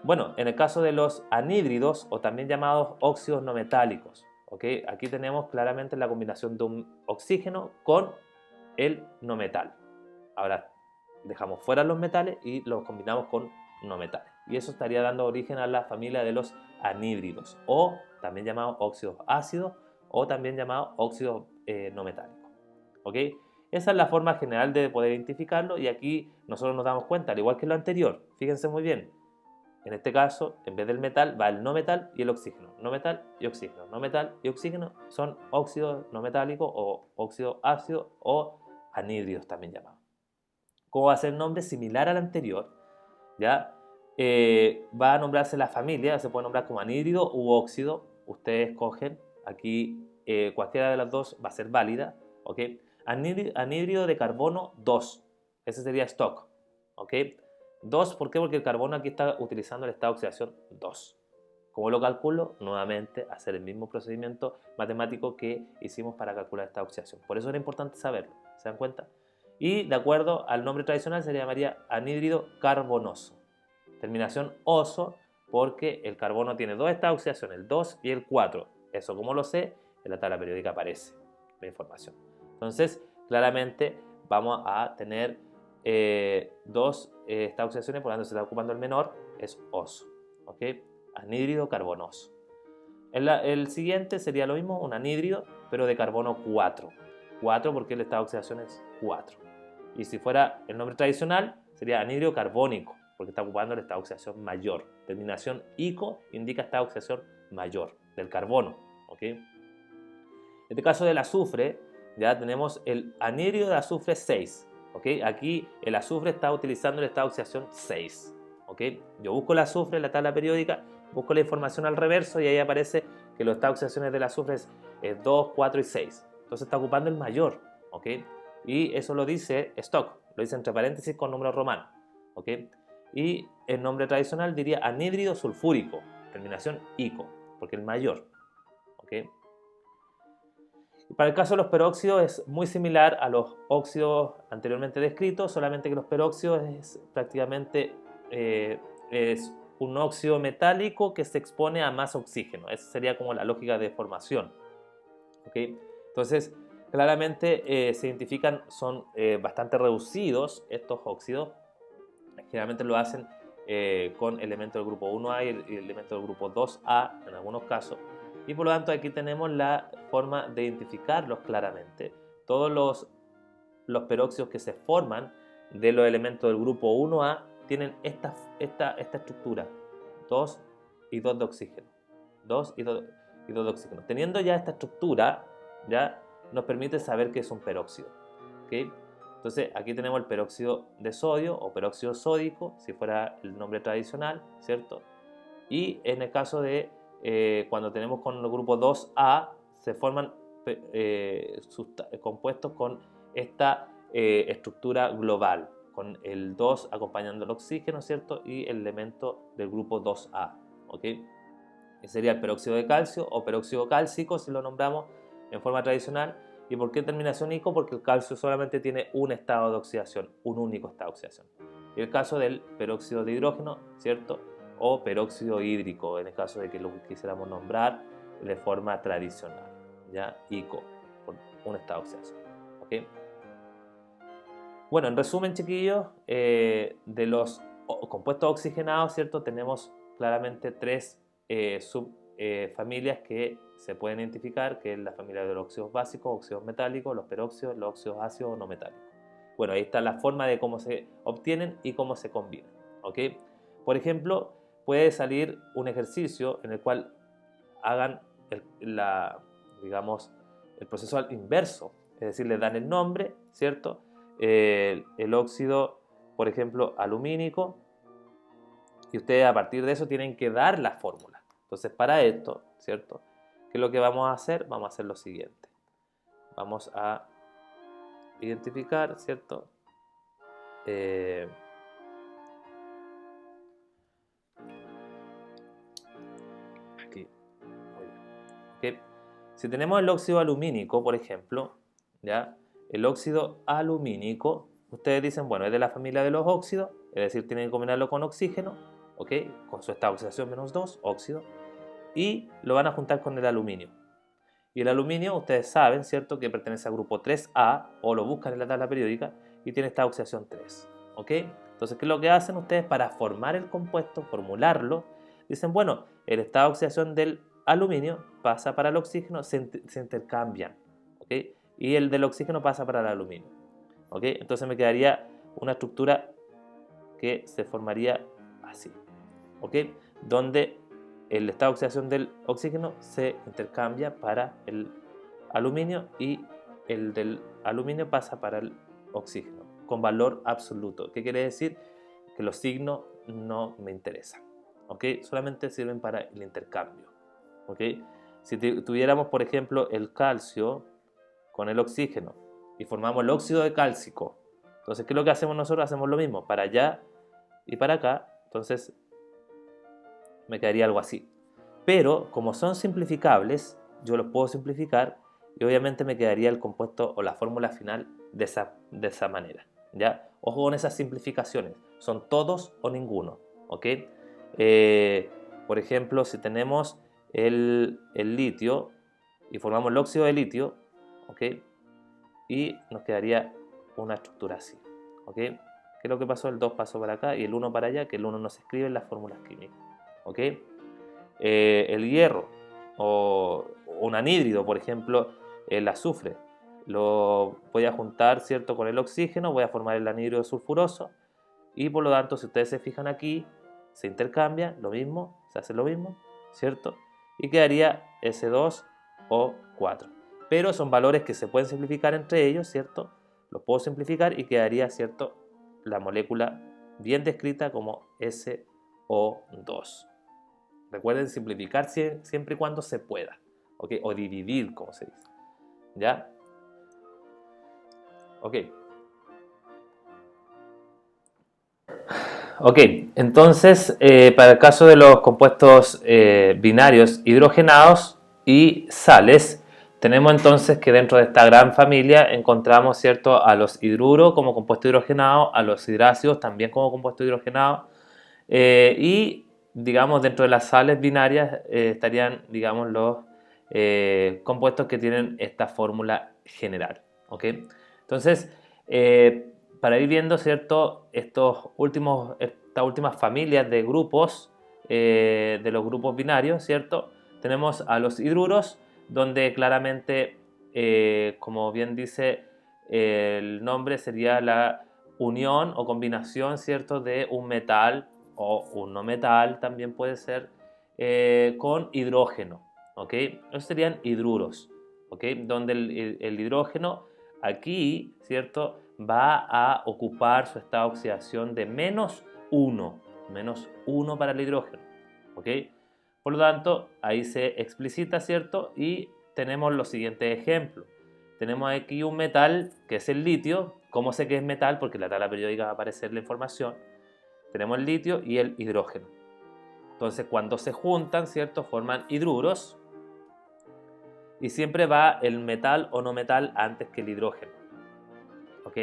Bueno, en el caso de los anhídridos o también llamados óxidos no metálicos, ¿okay? Aquí tenemos claramente la combinación de un oxígeno con el no metal. Ahora dejamos fuera los metales y los combinamos con no metales. Y eso estaría dando origen a la familia de los anhídridos o también llamados óxidos ácidos o también llamados óxidos no metálicos. ¿Ok? Esa es la forma general de poder identificarlo y aquí nosotros nos damos cuenta, al igual que lo anterior, fíjense muy bien, en este caso, en vez del metal va el no metal y el oxígeno. No metal y oxígeno. No metal y oxígeno son óxidos no metálicos o óxidos ácidos o anhídridos también llamados. ¿Cómo va a ser el nombre? Similar al anterior, ¿ya? Va a nombrarse la familia, se puede nombrar como anhídrido u óxido. Ustedes escogen, aquí cualquiera de las dos va a ser válida, ¿ok? Anhídrido de carbono 2, ese sería stock, ¿ok? 2, ¿por qué? Porque el carbono aquí está utilizando el estado de oxidación 2. ¿Cómo lo calculo? Nuevamente, hacer el mismo procedimiento matemático que hicimos para calcular esta oxidación. Por eso era importante saberlo, ¿se dan cuenta? Y de acuerdo al nombre tradicional se llamaría anhídrido carbonoso. Terminación oso porque el carbono tiene dos estados de oxidación, el 2 y el 4. Eso, como lo sé, en la tabla periódica aparece la información. Entonces, claramente vamos a tener dos estados de oxidación, por lo tanto se está ocupando el menor, es oso. ¿Ok? Anhídrido carbonoso. El siguiente sería lo mismo, un anhídrido, pero de carbono 4. 4 porque el estado de oxidación es 4. Y si fuera el nombre tradicional, sería anhídrido carbónico, porque está ocupando el estado de oxidación mayor. Terminación ico indica estado de oxidación mayor del carbono. ¿Okay? En este caso del azufre, ya tenemos el anhídrido de azufre 6. ¿Okay? Aquí el azufre está utilizando el estado de oxidación 6. ¿Okay? Yo busco el azufre en la tabla periódica, busco la información al reverso y ahí aparece que los estados de oxidación del azufre es 2, 4 y 6. Entonces está ocupando el mayor. ¿Okay? Y eso lo dice stock, lo dice entre paréntesis con número romano. ¿Okay? Y el nombre tradicional diría anhídrido sulfúrico, terminación ico, porque el mayor. ¿Okay? Y para el caso de los peróxidos es muy similar a los óxidos anteriormente descritos, solamente que los peróxidos es prácticamente es un óxido metálico que se expone a más oxígeno. Esa sería como la lógica de formación. ¿Okay? Entonces, claramente se identifican, son bastante reducidos estos óxidos. Generalmente lo hacen con elementos del grupo 1A y el elemento del grupo 2A en algunos casos. Y por lo tanto aquí tenemos la forma de identificarlos claramente. Todos los peróxidos que se forman de los elementos del grupo 1A tienen esta estructura, 2 y 2 de oxígeno. 2 y 2 de oxígeno. Teniendo ya esta estructura, ya nos permite saber que es un peróxido. ¿Okay? Entonces aquí tenemos el peróxido de sodio o peróxido sódico, si fuera el nombre tradicional, ¿cierto? Y en el caso de cuando tenemos con el grupo 2A, se forman compuestos con esta estructura global, con el 2 acompañando el oxígeno, ¿cierto? Y el elemento del grupo 2A, ¿ok? Que sería el peróxido de calcio o peróxido cálcico, si lo nombramos en forma tradicional. ¿Y por qué terminación ico? Porque el calcio solamente tiene un estado de oxidación, un único estado de oxidación. Y el caso del peróxido de hidrógeno, ¿cierto? O peróxido hídrico, en el caso de que lo quisiéramos nombrar de forma tradicional, ¿ya? Ico, por un estado de oxidación. ¿Okay? Bueno, en resumen, chiquillos, de los compuestos oxigenados, ¿cierto? Tenemos claramente tres subfamilias que se pueden identificar, que es la familia de los óxidos básicos, óxidos metálicos, los peróxidos, los óxidos ácidos o no metálicos. Bueno, ahí está la forma de cómo se obtienen y cómo se combinan. ¿Ok? Por ejemplo, puede salir un ejercicio en el cual hagan digamos, el proceso al inverso. es decir, le dan el nombre, ¿cierto? El óxido, por ejemplo, alumínico, y ustedes a partir de eso tienen que dar la fórmula. Entonces, para esto, ¿cierto? ¿Qué es lo que vamos a hacer? Vamos a hacer lo siguiente. Vamos a identificar, ¿cierto? Aquí. ¿Okay? Si tenemos el óxido alumínico, por ejemplo, ¿ya? El óxido alumínico, ustedes dicen, bueno, es de la familia de los óxidos, es decir, tienen que combinarlo con oxígeno, ¿ok? Con su estado de oxidación -2, óxido, y lo van a juntar con el aluminio. Y el aluminio, ustedes saben, ¿cierto?, que pertenece al grupo 3A, o lo buscan en la tabla periódica, y tiene esta oxidación 3, ¿ok? Entonces, ¿qué es lo que hacen ustedes para formar el compuesto, formularlo? Dicen, bueno, el estado de oxidación del aluminio pasa para el oxígeno, se intercambian, ¿ok? Y el del oxígeno pasa para el aluminio, ¿ok? Entonces me quedaría una estructura que se formaría así, ¿ok? Donde el estado de oxidación del oxígeno se intercambia para el aluminio y el del aluminio pasa para el oxígeno, con valor absoluto. ¿Qué quiere decir? Que los signos no me interesan, ¿ok? Solamente sirven para el intercambio, ¿ok? Si tuviéramos, por ejemplo, el calcio con el oxígeno y formamos el óxido de cálcico, entonces, ¿qué es lo que hacemos nosotros? Hacemos lo mismo, para allá y para acá, entonces me quedaría algo así. Pero, como son simplificables, yo los puedo simplificar y obviamente me quedaría el compuesto o la fórmula final de esa manera, ¿ya? Ojo con esas simplificaciones, son todos o ninguno, ¿ok? Por ejemplo, si tenemos el litio y formamos el óxido de litio, ¿ok? Y nos quedaría una estructura así, ¿ok? ¿Qué es lo que pasó? El 2 pasó para acá y el 1 para allá, que el 1 no se escribe en las fórmulas químicas, ¿ok? El hierro o un anhídrido, por ejemplo, el azufre, lo voy a juntar, ¿cierto?, con el oxígeno, voy a formar el anhídrido sulfuroso y por lo tanto, si ustedes se fijan aquí, se intercambia, lo mismo, se hace lo mismo, ¿cierto? Y quedaría S2O4. Pero son valores que se pueden simplificar entre ellos, ¿cierto? Los puedo simplificar y quedaría, ¿cierto?, la molécula bien descrita como SO2. Recuerden simplificar siempre y cuando se pueda, ¿ok? O dividir, como se dice, ¿ya? Ok. Ok, entonces, para el caso de los compuestos binarios hidrogenados y sales, tenemos entonces que dentro de esta gran familia encontramos, ¿cierto?, a los hidruros como compuesto hidrogenado, a los hidrácidos también como compuesto hidrogenado, y digamos dentro de las sales binarias estarían, digamos, los compuestos que tienen esta fórmula general, ¿ok? Entonces, para ir viendo, ¿cierto?, estas últimas familias de grupos, de los grupos binarios, ¿cierto? Tenemos a los hidruros, donde claramente, como bien dice el nombre, sería la unión o combinación, ¿cierto?, de un metal o un no metal, también puede ser, con hidrógeno, ¿ok? Esos serían hidruros, ¿ok? Donde el hidrógeno aquí, ¿cierto?, va a ocupar su estado de oxidación de -1, -1 para el hidrógeno, ¿ok? Por lo tanto, ahí se explicita, ¿cierto? Y tenemos los siguientes ejemplos. Tenemos aquí un metal que es el litio. ¿Cómo sé que es metal? Porque en la tabla periódica va a aparecer la información. Tenemos el litio y el hidrógeno. Entonces, cuando se juntan, ¿cierto?, forman hidruros. Y siempre va el metal o no metal antes que el hidrógeno, ¿ok?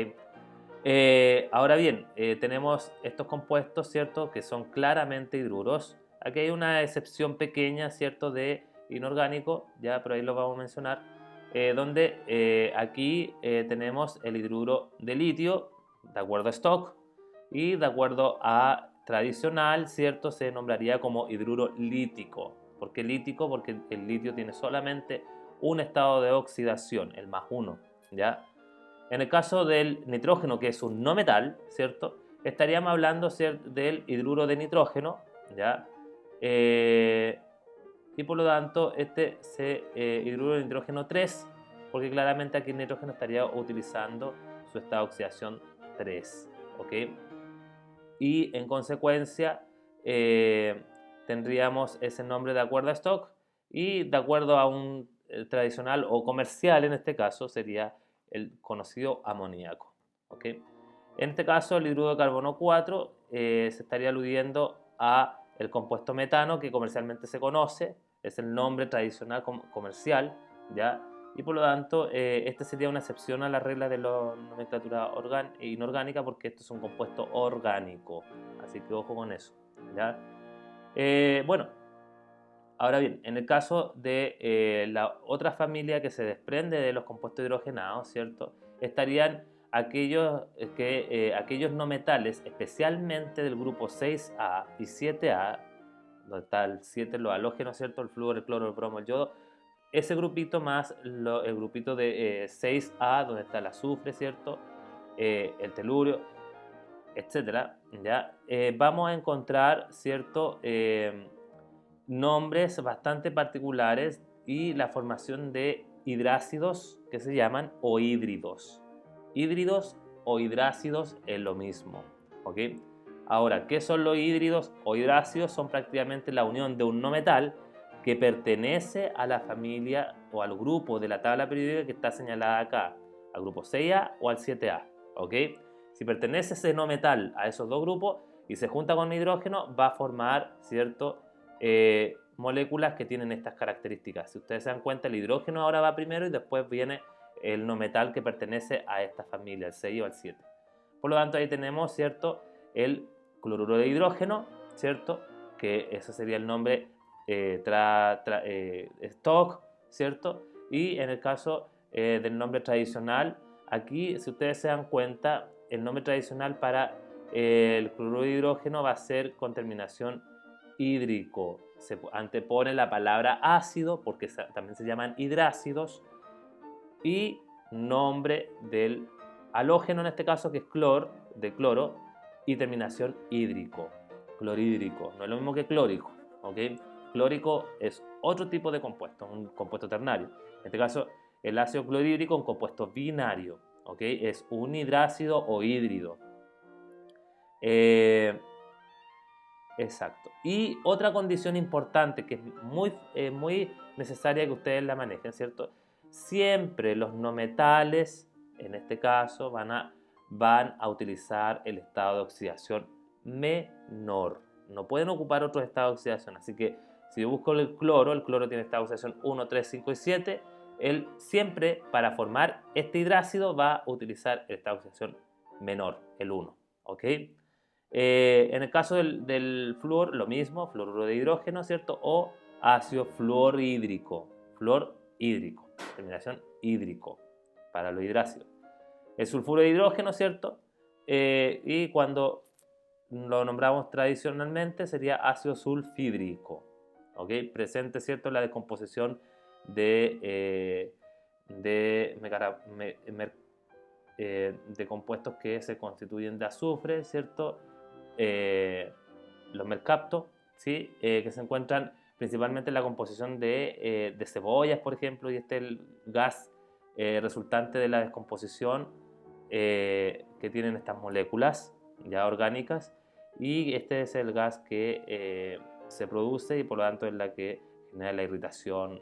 Ahora bien, tenemos estos compuestos, ¿cierto?, que son claramente hidruros. Aquí hay una excepción pequeña, ¿cierto?, de inorgánico, ya, pero ahí lo vamos a mencionar, donde aquí tenemos el hidruro de litio, de acuerdo a Stock, y de acuerdo a tradicional, ¿cierto?, se nombraría como hidruro lítico. ¿Por qué lítico? Porque el litio tiene solamente un estado de oxidación, el +1, ¿ya? En el caso del nitrógeno, que es un no metal, ¿cierto?, estaríamos hablando, ¿cierto?, del hidruro de nitrógeno, ¿ya? Y por lo tanto, hidruro de nitrógeno 3, porque claramente aquí el nitrógeno estaría utilizando su estado de oxidación 3, ¿ok? Y en consecuencia tendríamos ese nombre de acuerdo a Stock, y de acuerdo a un tradicional o comercial, en este caso sería el conocido amoníaco, ¿ok? En este caso el hidruro de carbono 4 se estaría aludiendo a el compuesto metano, que comercialmente se conoce, es el nombre tradicional comercial, ¿ya? Y por lo tanto, este sería una excepción a la regla de la nomenclatura inorgánica, porque esto es un compuesto orgánico. Así que ojo con eso, ¿ya? Bueno, ahora bien, en el caso de la otra familia que se desprende de los compuestos hidrogenados, ¿cierto? Estarían aquellos no metales, especialmente del grupo 6A y 7A, donde está el 7, los halógenos, ¿cierto? El flúor, el cloro, el bromo, el yodo. Ese grupito más el grupito de 6A, donde está el azufre, ¿cierto? El telurio, etcétera, ¿ya? Vamos a encontrar, ¿cierto? Nombres bastante particulares y la formación de hidrácidos que se llaman ohídridos. Hídridos o hidrácidos es lo mismo, ¿ok? Ahora, ¿qué son los hídridos o hidrácidos? Son prácticamente la unión de un no metal que pertenece a la familia o al grupo de la tabla periódica que está señalada acá, al grupo 6A o al 7A, ¿ok? Si pertenece ese no metal a esos dos grupos y se junta con hidrógeno, va a formar, ¿cierto?, moléculas que tienen estas características. Si ustedes se dan cuenta, el hidrógeno ahora va primero y después viene el no metal que pertenece a esta familia, el 6 o el 7. Por lo tanto, ahí tenemos, ¿cierto?, el cloruro de hidrógeno, ¿cierto?, que ese sería el nombre Stock, ¿cierto? Y en el caso del nombre tradicional, aquí, si ustedes se dan cuenta, el nombre tradicional para el cloruro de hidrógeno va a ser con terminación hídrico. Se antepone la palabra ácido, porque también se llaman hidrácidos, y nombre del halógeno, en este caso, que es de cloro, y terminación hídrico, clorhídrico. No es lo mismo que clórico, ¿ok? Clórico es otro tipo de compuesto, un compuesto ternario. En este caso, el ácido clorhídrico es un compuesto binario, ¿ok? Es un hidrácido o hídrido. Exacto. Y otra condición importante que es muy necesaria que ustedes la manejen, ¿cierto? Siempre los no metales, en este caso, van a utilizar el estado de oxidación menor. No pueden ocupar otros estados de oxidación. Así que si yo busco el cloro tiene estado de oxidación 1, 3, 5 y 7. Él siempre, para formar este hidrácido, va a utilizar el estado de oxidación menor, el 1. ¿Ok? En el caso del flúor, lo mismo, fluoruro de hidrógeno, ¿cierto? O ácido fluorhídrico, terminación hídrico, para los hidrácidos. El sulfuro de hidrógeno, ¿cierto? Y cuando lo nombramos tradicionalmente sería ácido sulfídrico, ¿ok? Presente, ¿cierto?, la descomposición de compuestos que se constituyen de azufre, ¿cierto? Los mercaptos, ¿sí? Que se encuentran principalmente en la composición de cebollas, por ejemplo, y este es el gas resultante de la descomposición que tienen estas moléculas ya orgánicas, y este es el gas que se produce y por lo tanto es la que genera la irritación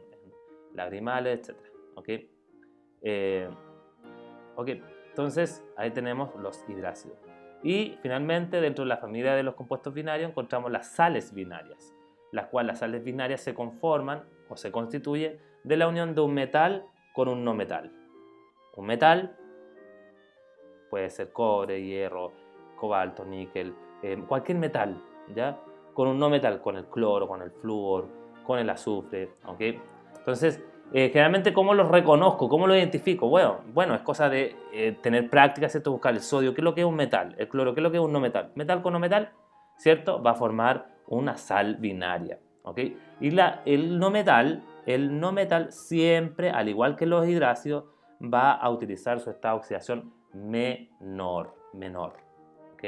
lagrimales, etc. ¿Ok? Ok, entonces ahí tenemos los hidrácidos. Y finalmente, dentro de la familia de los compuestos binarios encontramos las sales binarias, las cuales las sales binarias se conforman o se constituyen de la unión de un metal con un no metal. Un metal puede ser cobre, hierro, cobalto, níquel, cualquier metal, ¿ya? Con un no metal, con el cloro, con el flúor, con el azufre, ¿ok? Entonces, generalmente, ¿cómo los reconozco? ¿Cómo los identifico? Bueno, es cosa de tener práctica, ¿cierto? Buscar el sodio, ¿qué es lo que es un metal? El cloro, ¿qué es lo que es un no metal? Metal con no metal, ¿cierto? Va a formar una sal binaria, ¿ok? Y el no metal siempre, al igual que los hidrácidos, va a utilizar su estado de oxidación menor, ¿ok?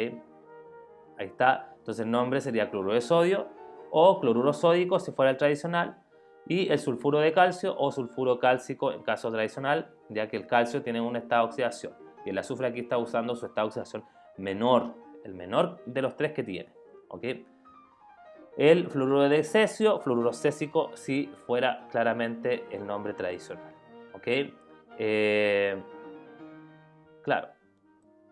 Ahí está. Entonces el nombre sería cloruro de sodio o cloruro sódico si fuera el tradicional, y el sulfuro de calcio o sulfuro cálcico en caso tradicional, ya que el calcio tiene un estado de oxidación y el azufre aquí está usando su estado de oxidación menor, el menor de los tres que tiene, ¿ok? El fluoruro de cesio, fluoruro césico, si fuera claramente el nombre tradicional, ¿ok? Claro.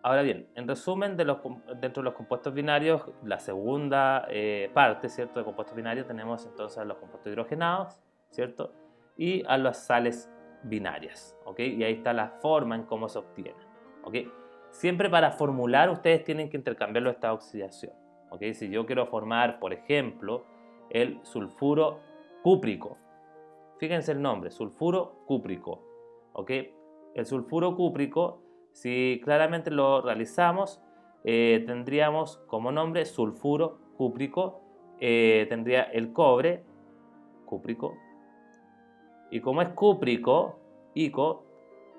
Ahora bien, en resumen, dentro de los compuestos binarios, la segunda parte, ¿cierto?, de compuestos binarios tenemos entonces a los compuestos hidrogenados, ¿cierto?, y a las sales binarias, ¿ok? Y ahí está la forma en cómo se obtiene, ¿ok? Siempre para formular ustedes tienen que intercambiar los estados de oxidación, ¿ok? Si yo quiero formar, por ejemplo, el sulfuro cúprico, fíjense el nombre, sulfuro cúprico, ¿ok? El sulfuro cúprico, si claramente lo realizamos, tendríamos como nombre sulfuro cúprico, tendría el cobre cúprico, y como es cúprico, ICO,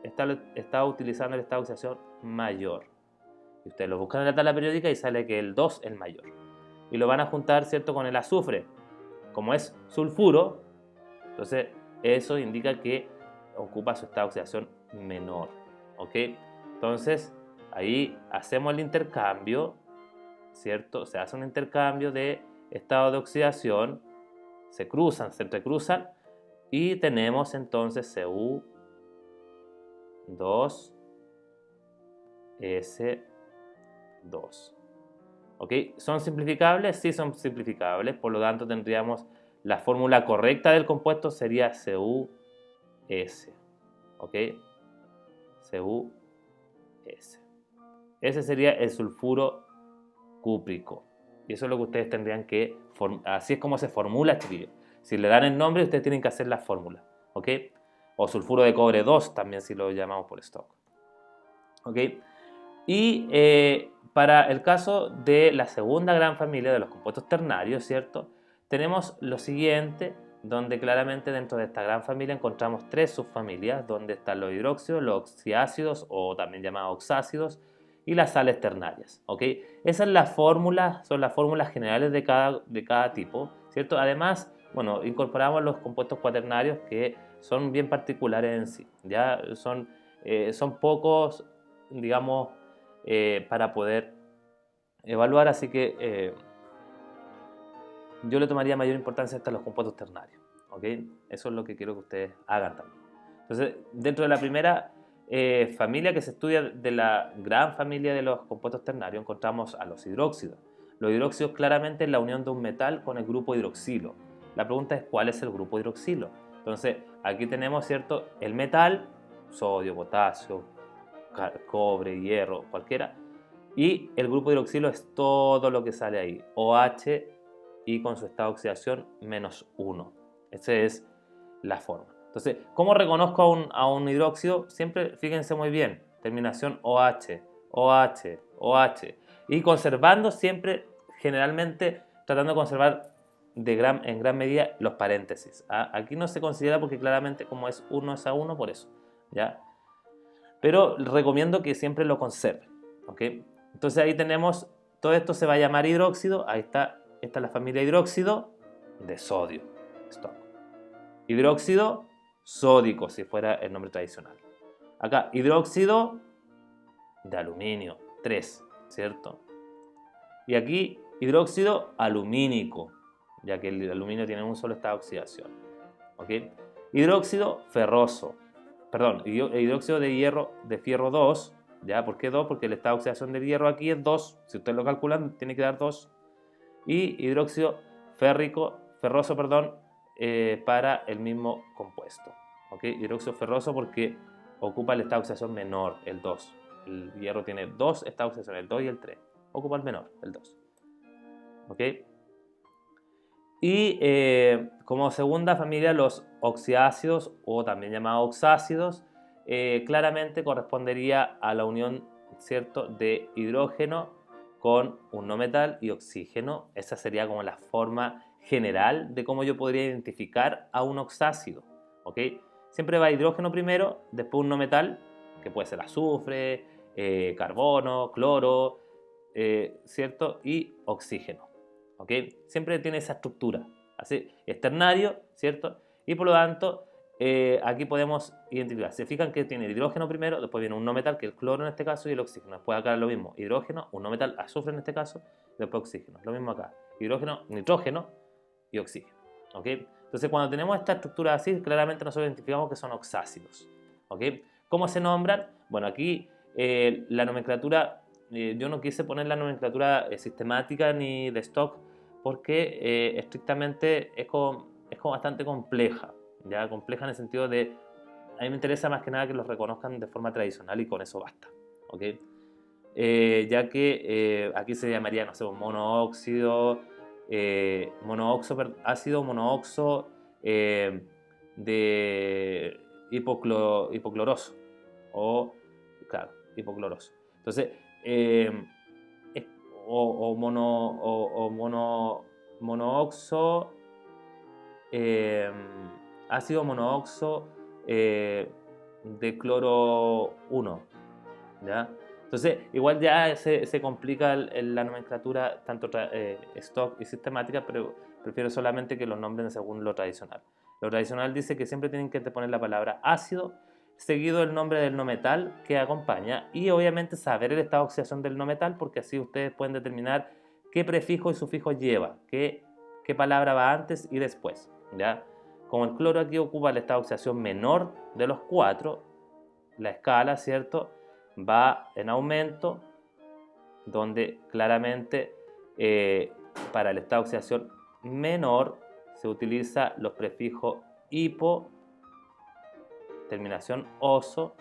está utilizando el estado de oxidación mayor. Y ustedes lo buscan en la tabla periódica y sale que el 2 es el mayor. Y lo van a juntar, ¿cierto?, con el azufre. Como es sulfuro, entonces eso indica que ocupa su estado de oxidación menor, ¿ok? Entonces ahí hacemos el intercambio, ¿cierto? Se hace un intercambio de estado de oxidación, se entrecruzan y tenemos entonces Cu2S2. ¿Ok? ¿Son simplificables? Sí, son simplificables, por lo tanto tendríamos la fórmula correcta del compuesto sería CuS, ¿ok? CuS. Ese sería el sulfuro cúprico. Y eso es lo que ustedes tendrían que, así es como se formula, chiquillos. Si le dan el nombre, ustedes tienen que hacer la fórmula, ¿ok? O sulfuro de cobre 2, también si lo llamamos por stock, ¿ok? Y para el caso de la segunda gran familia de los compuestos ternarios, ¿cierto? Tenemos lo siguiente, donde claramente dentro de esta gran familia encontramos tres subfamilias, donde están los hidróxidos, los oxiácidos o también llamados oxácidos y las sales ternarias, ¿ok? Esas son las fórmulas generales de cada tipo, ¿cierto? Además, bueno, incorporamos los compuestos cuaternarios que son bien particulares en sí, ya son pocos, digamos, para poder evaluar, así que yo le tomaría mayor importancia a los compuestos ternarios, ¿ok? Eso es lo que quiero que ustedes hagan también. Entonces, dentro de la primera familia que se estudia de la gran familia de los compuestos ternarios, encontramos a los hidróxidos. Los hidróxidos claramente es la unión de un metal con el grupo hidroxilo. La pregunta es, ¿cuál es el grupo hidroxilo? Entonces, aquí tenemos, ¿cierto?, el metal, sodio, potasio, cobre, hierro, cualquiera, y el grupo hidroxilo es todo lo que sale ahí, OH y con su estado de oxidación -1. Esa es la forma. Entonces, ¿cómo reconozco a un hidróxido? Siempre, fíjense muy bien, terminación OH, OH, OH, y conservando siempre, generalmente, tratando de conservar en gran medida los paréntesis. Aquí no se considera porque claramente como es 1 es a 1, por eso, ¿ya? Pero recomiendo que siempre lo conserven, ¿ok? Entonces ahí tenemos, todo esto se va a llamar hidróxido, ahí está, esta es la familia hidróxido de sodio, stock. Hidróxido sódico, si fuera el nombre tradicional. Acá, hidróxido de aluminio, 3, ¿cierto? Y aquí, hidróxido alumínico, ya que el aluminio tiene un solo estado de oxidación, ¿ok? Hidróxido ferroso, perdón, hidróxido de hierro, de fierro 2, ¿ya? ¿Por qué 2? Porque el estado de oxidación del hierro aquí es 2, si ustedes lo calculan, tiene que dar 2. Y hidróxido ferroso, para el mismo compuesto, ¿ok? Hidróxido ferroso porque ocupa el estado de oxidación menor, el 2. El hierro tiene 2 estados de oxidación, el 2 y el 3. Ocupa el menor, el 2, ¿ok? Y como segunda familia, los oxiácidos o también llamados oxácidos, claramente correspondería a la unión, ¿cierto?, de hidrógeno con un no metal y oxígeno. Esa sería como la forma general de cómo yo podría identificar a un oxácido, ¿ok? Siempre va hidrógeno primero, después un no metal, que puede ser azufre, carbono, cloro, ¿cierto? Y oxígeno. ¿Okay? Siempre tiene esa estructura, así, es ternario, ¿cierto? Y por lo tanto, aquí podemos identificar. Se fijan que tiene el hidrógeno primero, después viene un no metal, que es el cloro en este caso, y el oxígeno. Después acá lo mismo, hidrógeno, un no metal, azufre en este caso, después oxígeno. Lo mismo acá, hidrógeno, nitrógeno y oxígeno. ¿Ok? Entonces cuando tenemos esta estructura así, claramente nosotros identificamos que son oxácidos. ¿Ok? ¿Cómo se nombran? Bueno, aquí la nomenclatura, yo no quise poner la nomenclatura sistemática ni de stock, porque estrictamente es como bastante compleja. Ya compleja en el sentido de, a mí me interesa más que nada que los reconozcan de forma tradicional y con eso basta, ¿ok? Ya que aquí se llamaría, no sé, monóxido, ácido monooxo de hipocloroso, o, claro, hipocloroso. Entonces, o monooxo, ácido monooxo de cloro 1, ¿ya? Entonces, igual ya se complica la nomenclatura, tanto stock y sistemática, pero prefiero solamente que los nombren según lo tradicional. Lo tradicional dice que siempre tienen que poner la palabra ácido, seguido el nombre del no metal que acompaña, y obviamente saber el estado de oxidación del no metal, porque así ustedes pueden determinar qué prefijo y sufijo lleva, qué palabra va antes y después, ¿ya? Como el cloro aquí ocupa el estado de oxidación menor de los 4, la escala, ¿cierto?, va en aumento, donde claramente para el estado de oxidación menor se utiliza los prefijos hipo, terminación oso,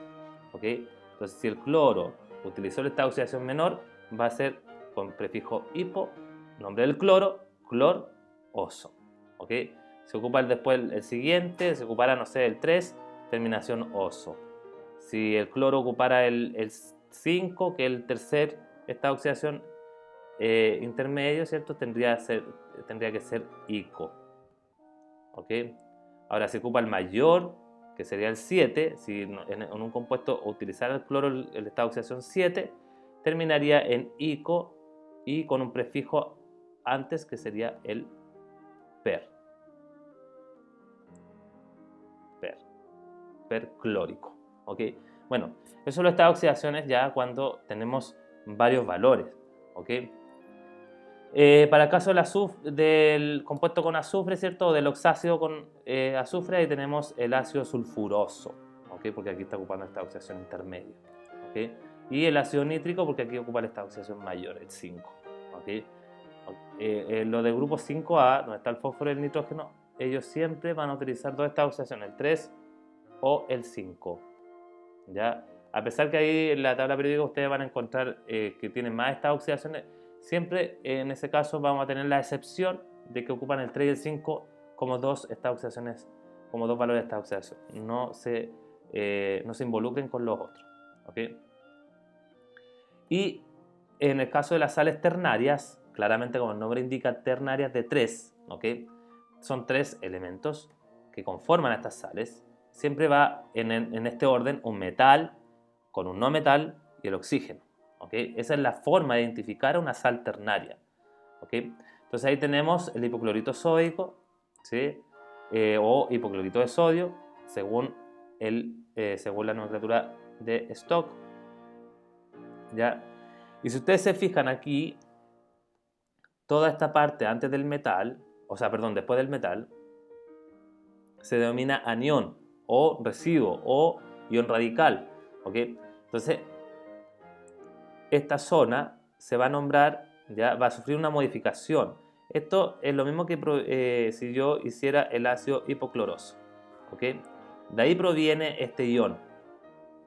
¿ok? Entonces, si el cloro utilizó el estado de oxidación menor, va a ser con prefijo hipo, nombre del cloro, clor, oso, ¿ok? Se ocupa después el siguiente, se ocupará, no sé, el 3, terminación oso. Si el cloro ocupara el 5, que es el tercer estado de oxidación intermedio, ¿cierto? Tendría que ser ico, ¿ok? Ahora, si ocupa el mayor, que sería el 7, si en un compuesto utilizara el cloro el estado de oxidación 7, terminaría en ico y con un prefijo antes, que sería el per, perclórico, ¿ok? Bueno, eso son los estados de oxidaciones ya cuando tenemos varios valores, ¿ok? Para el caso del compuesto con azufre, ¿cierto? O del oxácido con azufre, ahí tenemos el ácido sulfuroso, ¿ok? Porque aquí está ocupando esta oxidación intermedia, ¿ok? Y el ácido nítrico, porque aquí ocupa esta oxidación mayor, el 5, ¿ok? Lo del grupo 5A, donde está el fósforo y el nitrógeno, ellos siempre van a utilizar dos estados de oxidación, el 3 o el 5, ¿ya? A pesar que ahí en la tabla periódica ustedes van a encontrar que tienen más estados de oxidación, siempre en ese caso vamos a tener la excepción de que ocupan el 3 y el 5 como dos estados de oxidaciones, como dos valores de estado de oxidación. No se involucren con los otros, ¿ok? Y en el caso de las sales ternarias, claramente como el nombre indica, ternarias de 3, ¿ok? Son 3 elementos que conforman a estas sales. Siempre va en este orden un metal con un no metal y el oxígeno, ¿ok? Esa es la forma de identificar a una sal ternaria, ¿ok? Entonces ahí tenemos el hipoclorito sódico, ¿sí? O hipoclorito de sodio, según la nomenclatura de Stock, ¿ya? Y si ustedes se fijan aquí, toda esta parte antes del metal, o sea, perdón, después del metal, se denomina anión o residuo o ion radical, ¿ok? Entonces, esta zona se va a nombrar, ya va a sufrir una modificación. Esto es lo mismo que si yo hiciera el ácido hipocloroso, ¿ok? De ahí proviene este ion,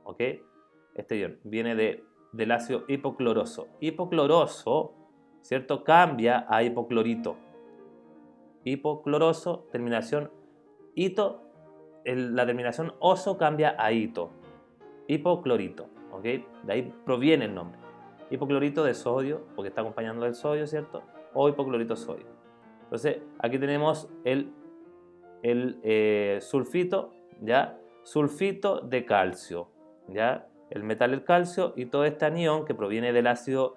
¿ok? Este ion viene del ácido hipocloroso. Hipocloroso, ¿cierto? Cambia a hipoclorito. Hipocloroso, terminación ito, la terminación oso cambia a ito. Hipoclorito, ¿ok? De ahí proviene el nombre. Hipoclorito de sodio, porque está acompañando del sodio, ¿cierto? O hipoclorito sodio. Entonces, aquí tenemos el sulfito, ¿ya? Sulfito de calcio, ¿ya? El metal del calcio y todo este anión que proviene del ácido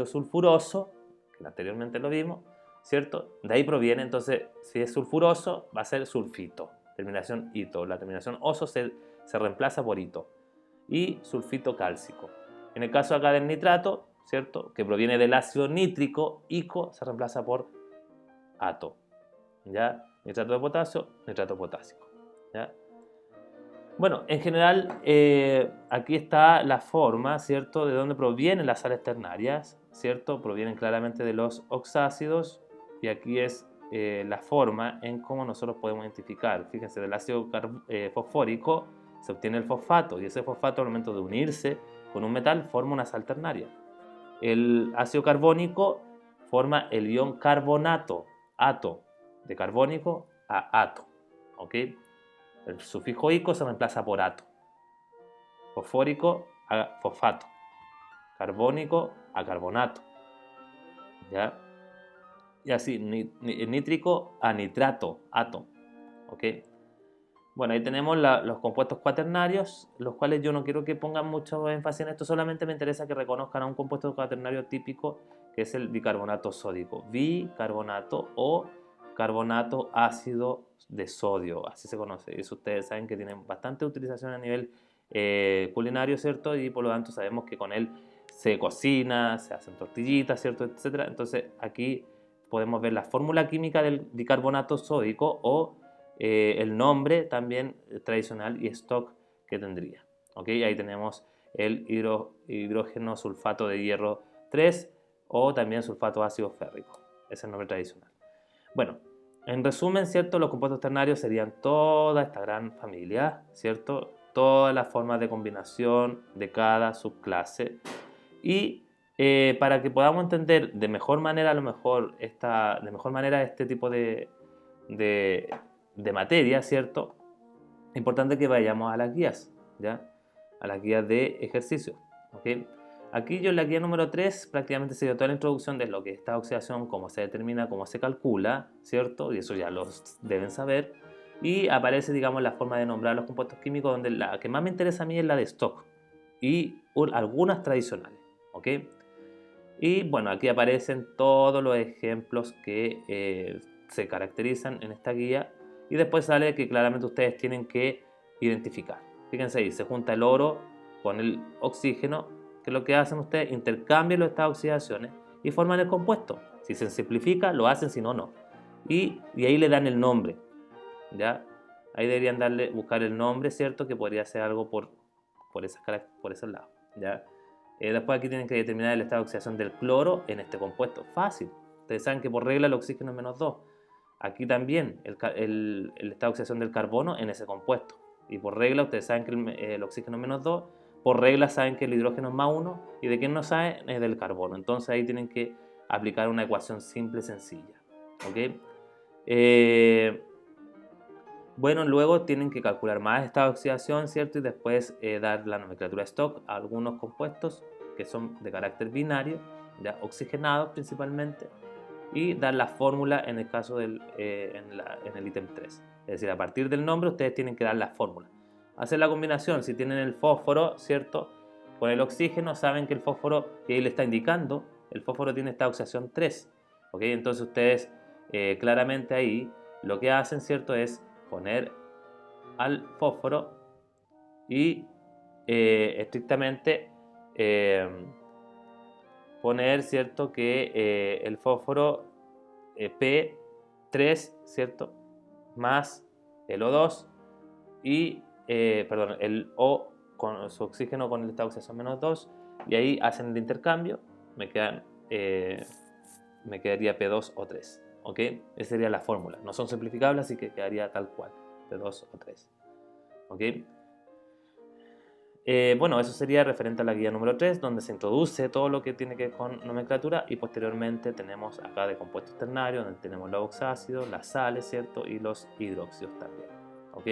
sulfuroso, que anteriormente lo vimos, ¿cierto? De ahí proviene, entonces, si es sulfuroso, va a ser sulfito, terminación ito. La terminación oso se reemplaza por ito. Y sulfito cálcico. En el caso acá del nitrato, ¿cierto? Que proviene del ácido nítrico, ico se reemplaza por ato. ¿Ya? Nitrato de potasio, nitrato potásico. ¿Ya? Bueno, en general, aquí está la forma, ¿cierto? De dónde provienen las sales ternarias, ¿cierto? Provienen claramente de los oxácidos y aquí es la forma en cómo nosotros podemos identificar. Fíjense, del ácido fosfórico se obtiene el fosfato y ese fosfato al momento de unirse con un metal forma una sal ternaria. El ácido carbónico forma el ion carbonato, ato, de carbónico a ato, ¿ok? El sufijo ico se reemplaza por ato. Fosfórico a fosfato. Carbónico a carbonato. ¿Ya? Y así, nítrico a nitrato, ato. ¿Ok? Bueno, ahí tenemos los compuestos cuaternarios, los cuales yo no quiero que pongan mucho énfasis en esto, solamente me interesa que reconozcan a un compuesto cuaternario típico que es el bicarbonato sódico. Bicarbonato o carbonato ácido de sodio, así se conoce. Eso ustedes saben que tienen bastante utilización a nivel culinario, ¿cierto? Y por lo tanto sabemos que con él se cocina, se hacen tortillitas, ¿cierto? Etcétera. Entonces aquí podemos ver la fórmula química del bicarbonato sódico o el nombre también tradicional y stock que tendría. ¿Okay? Ahí tenemos el hidrógeno sulfato de hierro 3 o también sulfato ácido férrico. Ese es el nombre tradicional. Bueno, en resumen, ¿cierto? Los compuestos ternarios serían toda esta gran familia, ¿cierto? Todas las formas de combinación de cada subclase. Y para que podamos entender de mejor manera, a lo mejor, este tipo de materia, ¿cierto? Es importante que vayamos a las guías, ¿ya? A las guías de ejercicio, ¿ok? Aquí yo en la guía número 3 prácticamente se dio toda la introducción de lo que es esta oxidación, cómo se determina, cómo se calcula, ¿cierto? Y eso ya lo deben saber. Y aparece, digamos, la forma de nombrar los compuestos químicos, donde la que más me interesa a mí es la de stock y algunas tradicionales, ¿ok? Y bueno, aquí aparecen todos los ejemplos que se caracterizan en esta guía y después sale que claramente ustedes tienen que identificar. Fíjense ahí, se junta el oro con el oxígeno, que lo que hacen ustedes, intercambian estas oxidaciones y forman el compuesto. Si se simplifica, lo hacen, si no, no. Y ahí le dan el nombre, ¿ya? Ahí deberían buscar el nombre, ¿cierto? Que podría ser algo por ese lado, ¿ya? Después aquí tienen que determinar el estado de oxidación del cloro en este compuesto. Fácil. Ustedes saben que por regla el oxígeno es menos 2. Aquí también el estado de oxidación del carbono en ese compuesto. Y por regla ustedes saben que el oxígeno es menos 2. Por regla saben que el hidrógeno es más 1. Y de quién no saben es del carbono. Entonces ahí tienen que aplicar una ecuación simple, sencilla. ¿Ok? Bueno, luego tienen que calcular más esta oxidación, ¿cierto? Y después dar la nomenclatura stock a algunos compuestos que son de carácter binario, ya oxigenados principalmente, y dar la fórmula en el caso en el ítem 3. Es decir, a partir del nombre ustedes tienen que dar la fórmula. Hacer la combinación, si tienen el fósforo, ¿cierto? Con el oxígeno, saben que el fósforo, y ahí le está indicando, el fósforo tiene esta oxidación 3. ¿Ok? Entonces ustedes claramente ahí lo que hacen, ¿cierto? Es poner al fósforo y estrictamente poner, ¿cierto? Que el fósforo P3, ¿cierto? Más el O2 y, perdón, el O con su oxígeno con el estado de oxidación menos 2 y ahí hacen el intercambio, me quedaría P2 o 3. ¿Ok? Esa sería la fórmula. No son simplificables, así que quedaría tal cual. P2 o 3. ¿Ok? Bueno, eso sería referente a la guía número 3, donde se introduce todo lo que tiene que ver con nomenclatura y posteriormente tenemos acá de compuestos ternarios, donde tenemos los oxácidos, las sales, ¿cierto? Y los hidróxidos también. ¿Ok?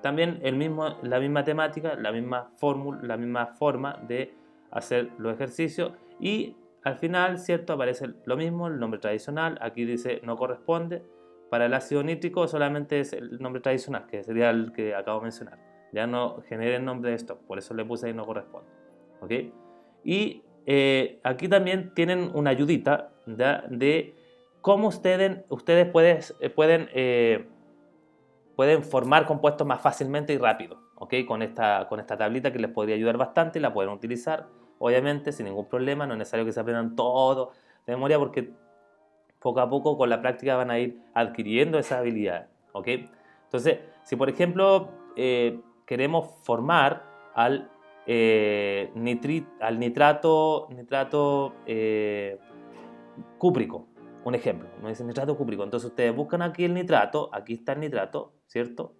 También la misma temática, la misma fórmula, la misma forma de hacer los ejercicios y al final, ¿cierto? Aparece lo mismo, el nombre tradicional, aquí dice no corresponde. Para el ácido nítrico solamente es el nombre tradicional, que sería el que acabo de mencionar. Ya no generen nombre de stock, por eso le puse ahí no corresponde. ¿Ok? Y aquí también tienen una ayudita de cómo ustedes pueden pueden formar compuestos más fácilmente y rápido, ¿ok? Con esta tablita que les podría ayudar bastante, la pueden utilizar, obviamente, sin ningún problema. No es necesario que se aprendan todo de memoria porque poco a poco con la práctica van a ir adquiriendo esas habilidades, ¿ok? Entonces, si por ejemplo queremos formar al nitrato cúprico, un ejemplo, me dice nitrato cúprico, entonces ustedes buscan aquí el nitrato, aquí está el nitrato, ¿cierto?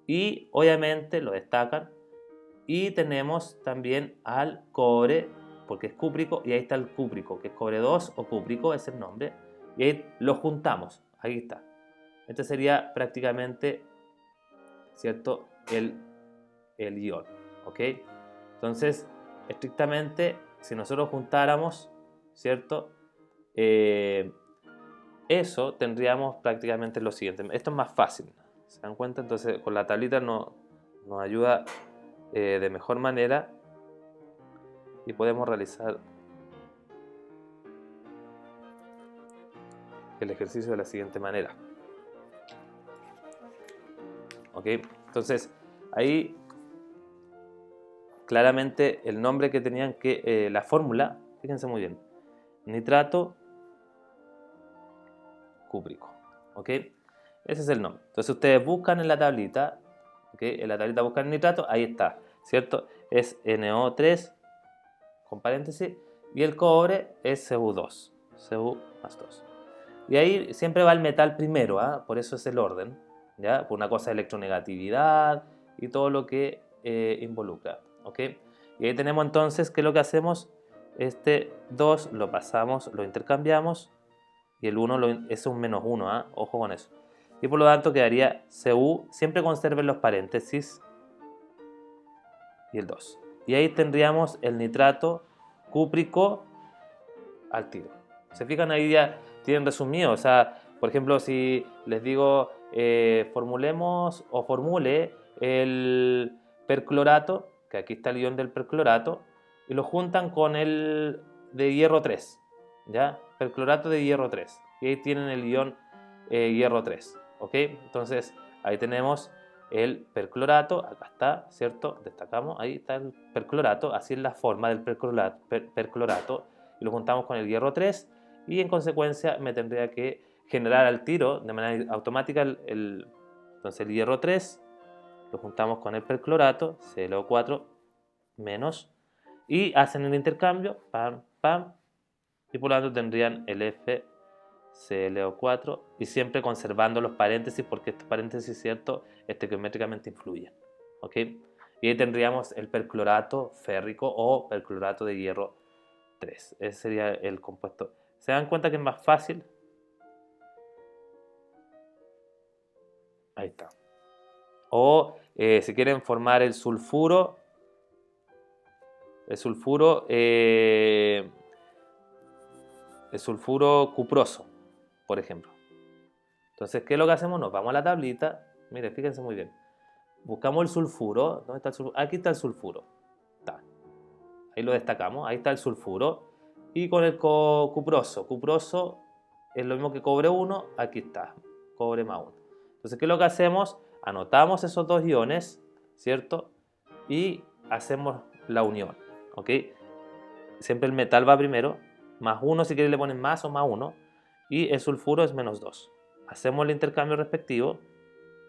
Y obviamente lo destacan y tenemos también al cobre, porque es cúprico, y ahí está el cúprico, que es cobre 2 o cúprico, es el nombre, y ahí lo juntamos, ahí está. Este sería prácticamente, ¿cierto? El ion, ¿ok? Entonces, estrictamente, si nosotros juntáramos, ¿cierto? Eso tendríamos prácticamente lo siguiente. Esto es más fácil, ¿se dan cuenta? Entonces, con la tablita nos ayuda de mejor manera y podemos realizar el ejercicio de la siguiente manera. ¿Ok? Entonces, ahí claramente el nombre que tenían que, la fórmula, fíjense muy bien, nitrato cúprico, ¿ok? Ese es el nombre. Entonces ustedes buscan en la tablita, ¿ok? En la tablita buscan nitrato, ahí está, ¿cierto? Es NO3 con paréntesis y el cobre es Cu2, Cu más 2. Y ahí siempre va el metal primero, ¿ah? Por eso es el orden, ¿ya? Por una cosa de electronegatividad y todo lo que involucra, ¿ok? Y ahí tenemos entonces que lo que hacemos, este 2 lo pasamos, lo intercambiamos y el 1 es un menos 1, ¿ah? Ojo con eso. Y por lo tanto quedaría Cu, siempre conserven los paréntesis, y el 2. Y ahí tendríamos el nitrato cúprico al tiro. ¿Se fijan? Ahí ya tienen resumido. O sea, por ejemplo, si les digo formulemos o formule el perclorato, que aquí está el ion del perclorato, y lo juntan con el de hierro 3, ¿ya? Perclorato de hierro 3. Y ahí tienen el ion hierro 3, ¿ok? Entonces, ahí tenemos el perclorato, acá está, ¿cierto? Destacamos, ahí está el perclorato, así es la forma del perclorato, y lo juntamos con el hierro 3 y en consecuencia me tendría que generar al tiro de manera automática entonces el hierro 3 lo juntamos con el perclorato, ClO4 menos, y hacen el intercambio, pam, pam, y por lo tanto tendrían el FClO4 y siempre conservando los paréntesis porque estos paréntesis, ¿cierto?, estequiométricamente influyen, ¿ok? Y ahí tendríamos el perclorato férrico o perclorato de hierro 3. Ese sería el compuesto. ¿Se dan cuenta que es más fácil? Ahí está. O si quieren formar el sulfuro cuproso, por ejemplo. Entonces, ¿qué es lo que hacemos? Nos vamos a la tablita. Mire, fíjense muy bien. Buscamos el sulfuro. ¿Dónde está el sulfuro? Aquí está el sulfuro. Está. Ahí lo destacamos. Ahí está el sulfuro. Y con el cuproso. Cuproso es lo mismo que cobre 1. Aquí está. Cobre más 1. Entonces, ¿qué es lo que hacemos? Anotamos esos dos iones, ¿cierto? Y hacemos la unión, ¿ok? Siempre el metal va primero, más 1 si quieres le ponen más o más 1, y el sulfuro es menos 2. Hacemos el intercambio respectivo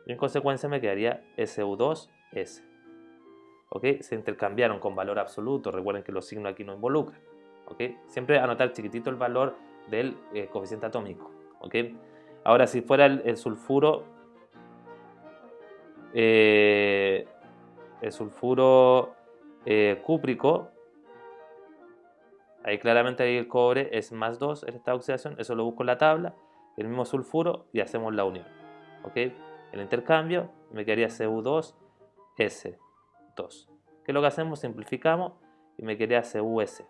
y en consecuencia me quedaría SU2S. ¿Ok? Se intercambiaron con valor absoluto, recuerden que los signos aquí no involucran. ¿Ok? Siempre anotar chiquitito el valor del coeficiente atómico. ¿Ok? Ahora si fuera el sulfuro cúprico, ahí claramente ahí el cobre es más 2 en esta oxidación, eso lo busco en la tabla, el mismo sulfuro y hacemos la unión. ¿Ok? El intercambio me quedaría Cu2S2. ¿Qué es lo que hacemos? Simplificamos y me quedaría CuS.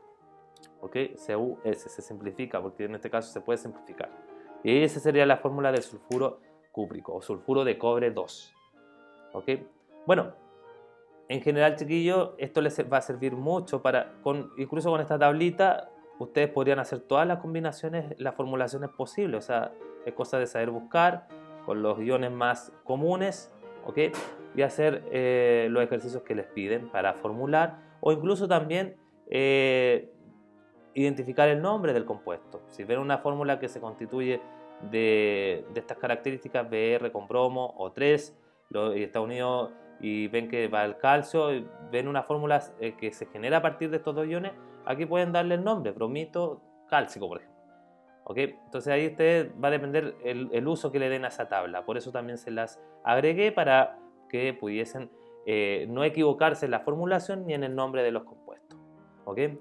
¿Ok? CuS se simplifica porque en este caso se puede simplificar. Y esa sería la fórmula del sulfuro cúprico o sulfuro de cobre 2. ¿Ok? Bueno, en general, chiquillos, esto les va a servir mucho incluso con esta tablita, ustedes podrían hacer todas las combinaciones, las formulaciones posibles. O sea, es cosa de saber buscar, con los iones más comunes, ¿ok? Y hacer los ejercicios que les piden para formular, o incluso también identificar el nombre del compuesto. Si ven una fórmula que se constituye de estas características, Br con bromo o 3, y está unido, y ven que va el calcio, y ven una fórmula que se genera a partir de estos dos iones, aquí pueden darle el nombre, bromito cálcico, por ejemplo. ¿Okay? Entonces ahí va a depender el uso que le den a esa tabla. Por eso también se las agregué para que pudiesen no equivocarse en la formulación ni en el nombre de los compuestos. ¿Okay?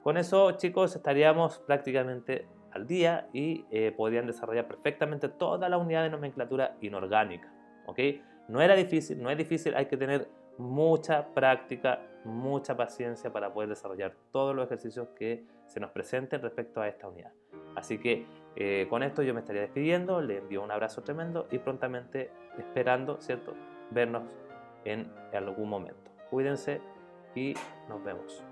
Con eso, chicos, estaríamos prácticamente al día y podrían desarrollar perfectamente toda la unidad de nomenclatura inorgánica. ¿Okay? No es difícil, hay que tener mucha práctica, mucha paciencia para poder desarrollar todos los ejercicios que se nos presenten respecto a esta unidad. Así que con esto yo me estaría despidiendo, le envío un abrazo tremendo y prontamente esperando, ¿cierto?, vernos en algún momento. Cuídense y nos vemos.